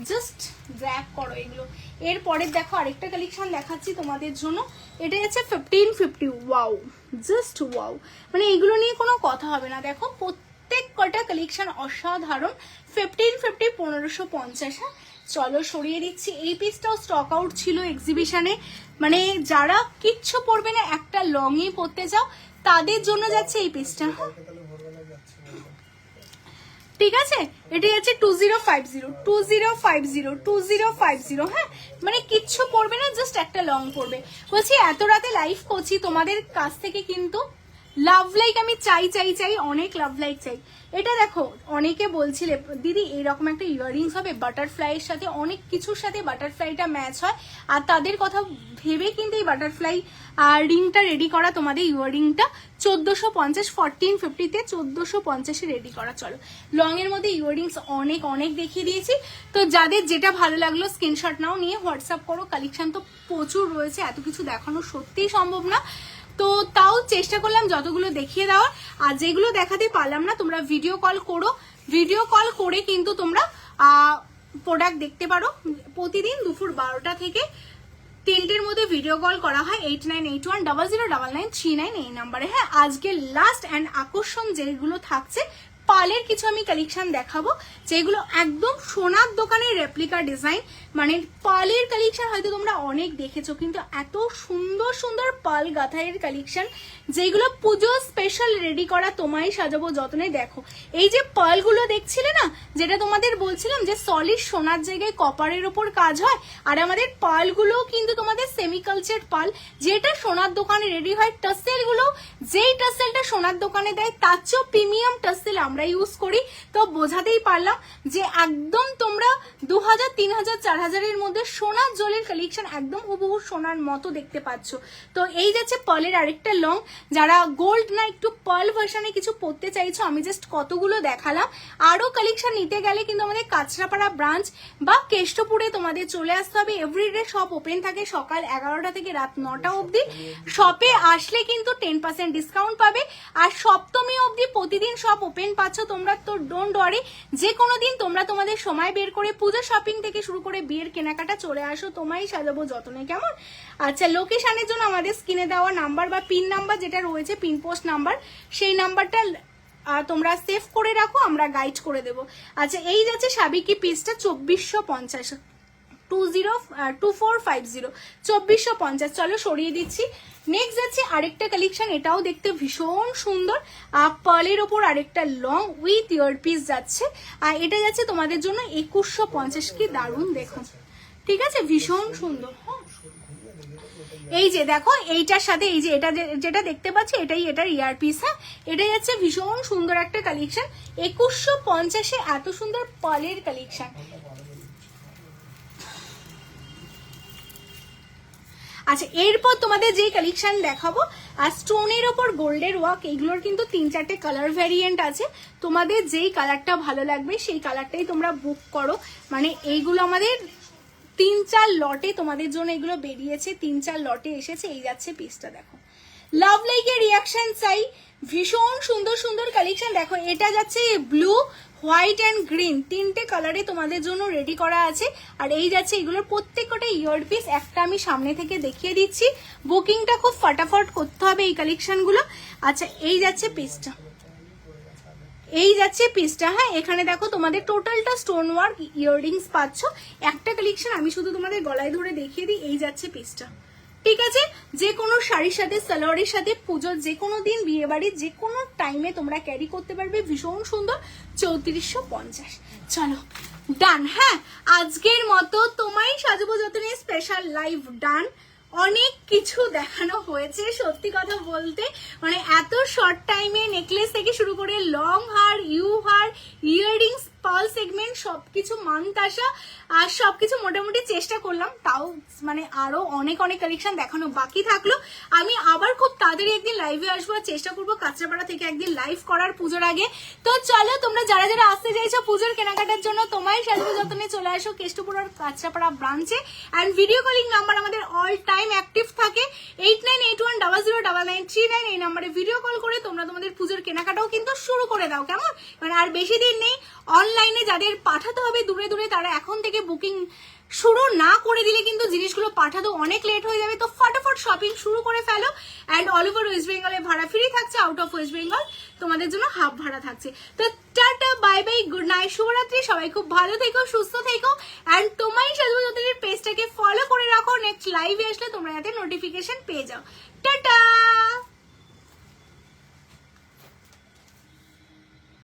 জাস্ট গ্র্যাব করো এগুলো। এরপরে দেখো আরেকটা কালেকশন দেখাচ্ছি তোমাদের জন্য, এটা হচ্ছে 1550, ওয়াও জাস্ট ওয়াও, মানে এগুলো নিয়ে কোনো কথা হবে না। দেখো প্রত্যেক কটা কালেকশন অসাধারণ। 1550 1550, হ্যাঁ চলো সরিয়ে দিচ্ছি। এই পিসটাও স্টক আউট ছিল এক্সিবিশনে, মানে যারা কিচ্ছু পরবে না একটা লংই পরতে চাও তাদের জন্য যাচ্ছে এই পিসটা, হ্যাঁ ঠিক আছে। এটি হচ্ছে 2050 2050 2050, হ্যাঁ মানে কিচ্ছু পড়বে না, জাস্ট একটা লং পড়বে। বলছি এত রাতে লাইভ করছি তোমাদের কাছ থেকে কিন্তু লাভ লাইক আমি চাই চাই চাই, অনেক লাভ লাইক চাই। এটা দেখো অনেকে বলছিলে দিদি এরকম একটা ইয়াররিংস হবে বাটারফ্লাইয়ের সাথে, অনেক কিছুর সাথে বাটারফ্লাইটা ম্যাচ হয়, আর তাদের কথা ভেবে কিন্তু এই বাটারফ্লাই রিংটা রেডি করা, তোমাদের ইয়াররিংটা 1450 1450-তে 1450-এ রেডি করা। চলো লং এর মধ্যে ইয়াররিংস অনেক অনেক দেখিয়ে দিয়েছি, তো যাদের যেটা ভালো লাগলো স্ক্রিনশট নাও, নিয়ে হোয়াটসঅ্যাপ করো। কালেকশন তো প্রচুর রয়েছে, এত কিছু দেখানো সত্যিই সম্ভব না, তো তাও চেষ্টা করলাম যতগুলো দেখিয়ে দেওয়ার। আর যেগুলো দেখাতে পারলাম না তোমরা ভিডিও কল করো, ভিডিও কল করে কিন্তু তোমরা প্রোডাক্ট দেখতে পারো। প্রতিদিন দুপুর 12টা থেকে 3টের মধ্যে ভিডিও কল করা হয় 8981009939 এই নাম্বারে, হ্যাঁ। আজকে লাস্ট অ্যান্ড আকর্ষণ যেগুলো থাকছে পালের কিছু আমি কালেকশন দেখাবো, যেগুলো একদম সোনার দোকানের রেপ্লিকা ডিজাইন, মানে পালের কালেকশন হয়তো তোমরা অনেক দেখেছো, কিন্তু এত সুন্দর সুন্দর পাল গাথাইয়ের কালেকশন যেগুলো পুজো স্পেশাল রেডি করা, তোমায় সাজাবো যতনে। দেখো এই যে পালগুলো দেখছিলে না, যেটা তোমাদের বলছিলাম যে সলিড সোনার জায়গায় কপারের ওপর কাজ হয়, আর আমাদের পালগুলো কিন্তু তোমাদের সেমিকালচার পাল, যেটা সোনার দোকানে রেডি হয়। টাসেলগুলো যেই টাসেলটা সোনার দোকানে দেয় তার চেয়েও প্রিমিয়াম টাসেল আমরা ইউজ করি, তো বোঝাতেই পারলাম যে একদম তোমরা 2000 3000 4000-এর মধ্যে সোনার জলের কালেকশন একদম হুবহু সোনার মতো দেখতে পাচ্ছ। তো এই যাচ্ছে পার্লের আরেকটা লং, যারা গোল্ড না একটু পার্ল ভার্সনে কিছু পরতে চাইছো, আমি জাস্ট কতগুলো দেখালাম। আরো কালেকশন নিতে গেলে কিন্তু আমাদের কাঁচরাপাড়া ব্রাঞ্চ বা কেষ্টপুরে তোমাদের চলে আসতে হবে। এভরিডে শপ ওপেন থাকে সকাল 11টা থেকে রাত 9টা অবধি। শপে আসলে কিন্তু 10% ডিসকাউন্ট পাবে, আর সপ্তমী অবধি প্রতিদিন শপ ওপেন পাচ্ছ তোমরা, তো ডোন্ট ওয়ারি, যে কোনো দিন তোমরা তোমাদের সময় বের করে পুজো শপিং থেকে শুরু করে বিয়ের কেনাকাটা চলে আসো, তোমায় সাজাবো যতনে, কেমন? আচ্ছা লোকেশনের জন্য আমাদের স্ক্রিনে দেওয়া নাম্বার বা পিন নাম্বার যেটা রয়েছে, পিন পোস্ট নাম্বার, সেই নাম্বারটা তোমরা সেভ করে রাখো, আমরা গাইড করে দেবো। আচ্ছা এই যাচ্ছে সাবিকি পিসটা 2450 2450 2450, চলো সরিয়ে দিচ্ছি। নেক্সট যাচ্ছে আরেকটা কালেকশন, এটাও দেখতে ভীষণ সুন্দর, পার্লের ওপর আরেকটা লং উইথ ইয়ারপিস যাচ্ছে, আর এটা যাচ্ছে তোমাদের জন্য 2150, কি দারুণ দেখো, ঠিক আছে ভীষণ সুন্দর। এই যে দেখো এইটার সাথে এই যে এটা যেটা দেখতে পাচ্ছি এটাই এটার ইয়ারপিস, হ্যাঁ এটা যাচ্ছে ভীষণ সুন্দর একটা কালেকশন 2150-এ, এত সুন্দর পার্লের কালেকশন। আচ্ছা এরপর তোমাদের যে কালেকশন দেখাবো, আর স্টোনের ওপর গোল্ডের ওয়ার্ক, এগুলোর কিন্তু 3-4টে কালার ভ্যারিয়েন্ট আছে, তোমাদের যেই কালারটা ভালো লাগবে সেই কালারটাই তোমরা বুক করো। মানে এইগুলো আমাদের 3-4 লটে তোমাদের জন্য এগুলো বেরিয়েছে, 3-4 লটে এসেছে। এই যাচ্ছে পিসটা, দেখো লাভ লাইকের রিয়াকশন চাই, ভীষণ সুন্দর সুন্দর কালেকশন। দেখো এটা যাচ্ছে ব্লু, হোয়াইট অ্যান্ড গ্রিন, 3টে কালারে তোমাদের জন্য রেডি করা আছে। আর এই যাচ্ছে এগুলোর প্রত্যেকটা ইয়ারপিস, একটা আমি সামনে থেকে দেখিয়ে দিচ্ছি, বুকিংটা খুব ফাটাফট করতে হবে এই কালেকশনগুলো। আচ্ছা এই যাচ্ছে পিসটা, এই যাচ্ছে পিসটা, হ্যাঁ এখানে দেখো তোমাদের টোটালটা স্টোন ওয়ার্ক ইয়াররিংস পাচ্ছ। একটা কালেকশন আমি শুধু তোমাদের গলায় ধরে দেখিয়ে দিই, এই যাচ্ছে পিসটা, ঠিক আছে। যে কোনো শাড়ির সাথে সালোয়ারের সাথে পুজোর যে কোনো দিন বিয়ে বাড়ির যে কোনো টাইমে তোমরা ক্যারি করতে পারবে, ভীষণ সুন্দর, 3450। চলো ডান। হ্যাঁ, আজকের মতো তোমায় সাজাবো যতনে স্পেশাল লাইভ ডান। অনেক কিছু দেখানো হয়েছে, সত্যি কথা বলতে মানে এত শর্ট টাইমে নেকলেস থেকে শুরু করে লং হার, ইউ হার, ইয়াররিংস, পার্ল সেগমেন্ট সবকিছু মানতাসা আর সবকিছু মোটামুটি চেষ্টা করলাম, তাও মানে আরো অনেক অনেক কালেকশন দেখানো বাকি থাকলো। আমি আবার খুব তাড়াতাড়ি একদিন লাইভে আসবো, চেষ্টা করবো কাঁচরাপাড়া থেকে একদিন লাইভ করার পুজোর আগে। তো চলো তোমরা যারা যারা আসতে চাইছো পুজোর কেনাকাটার জন্য তোমায় সাজাবো যতনে চলে আসো কেষ্টপুরার কাঁচরাপাড়া ব্রাঞ্চে। অ্যান্ড ভিডিও কলিং নাম্বার আমাদের অল টাইম অ্যাক্টিভ থাকে, 8981009939। এই নাম্বারে ভিডিও কল করে তোমরা তোমাদের পুজোর কেনাকাটাও কিন্তু শুরু করে দাও, কেমন? মানে আর বেশি দিন নেই। অনলাইনে যাদের পাঠাতে হবে দূরে দূরে তারা এখন থেকে বুকিং শুরু না করে দিলে কিন্তু জিনিসগুলো পাঠাতে অনেক লেট হয়ে যাবে। তো ফটাফট শপিং শুরু করে ফেলো। অ্যান্ড অল ওভার ওয়েস্ট বেঙ্গলে ভাড়া ফ্রি থাকছে, আউট অফ ওয়েস্ট বেঙ্গল তোমাদের জন্য হাফ ভাড়া থাকছে। তো tata, bye bye, good night, শুভরাত্রি। সবাই খুব ভালো থেকো, সুস্থ থেকো। অ্যান্ড তোমায় সাজাবো যতনের পেজটাকে ফলো করে রাখো, নেক্সট লাইভে আসলে তোমরা যাতে নোটিফিকেশন পেয়ে যাও। টাটা।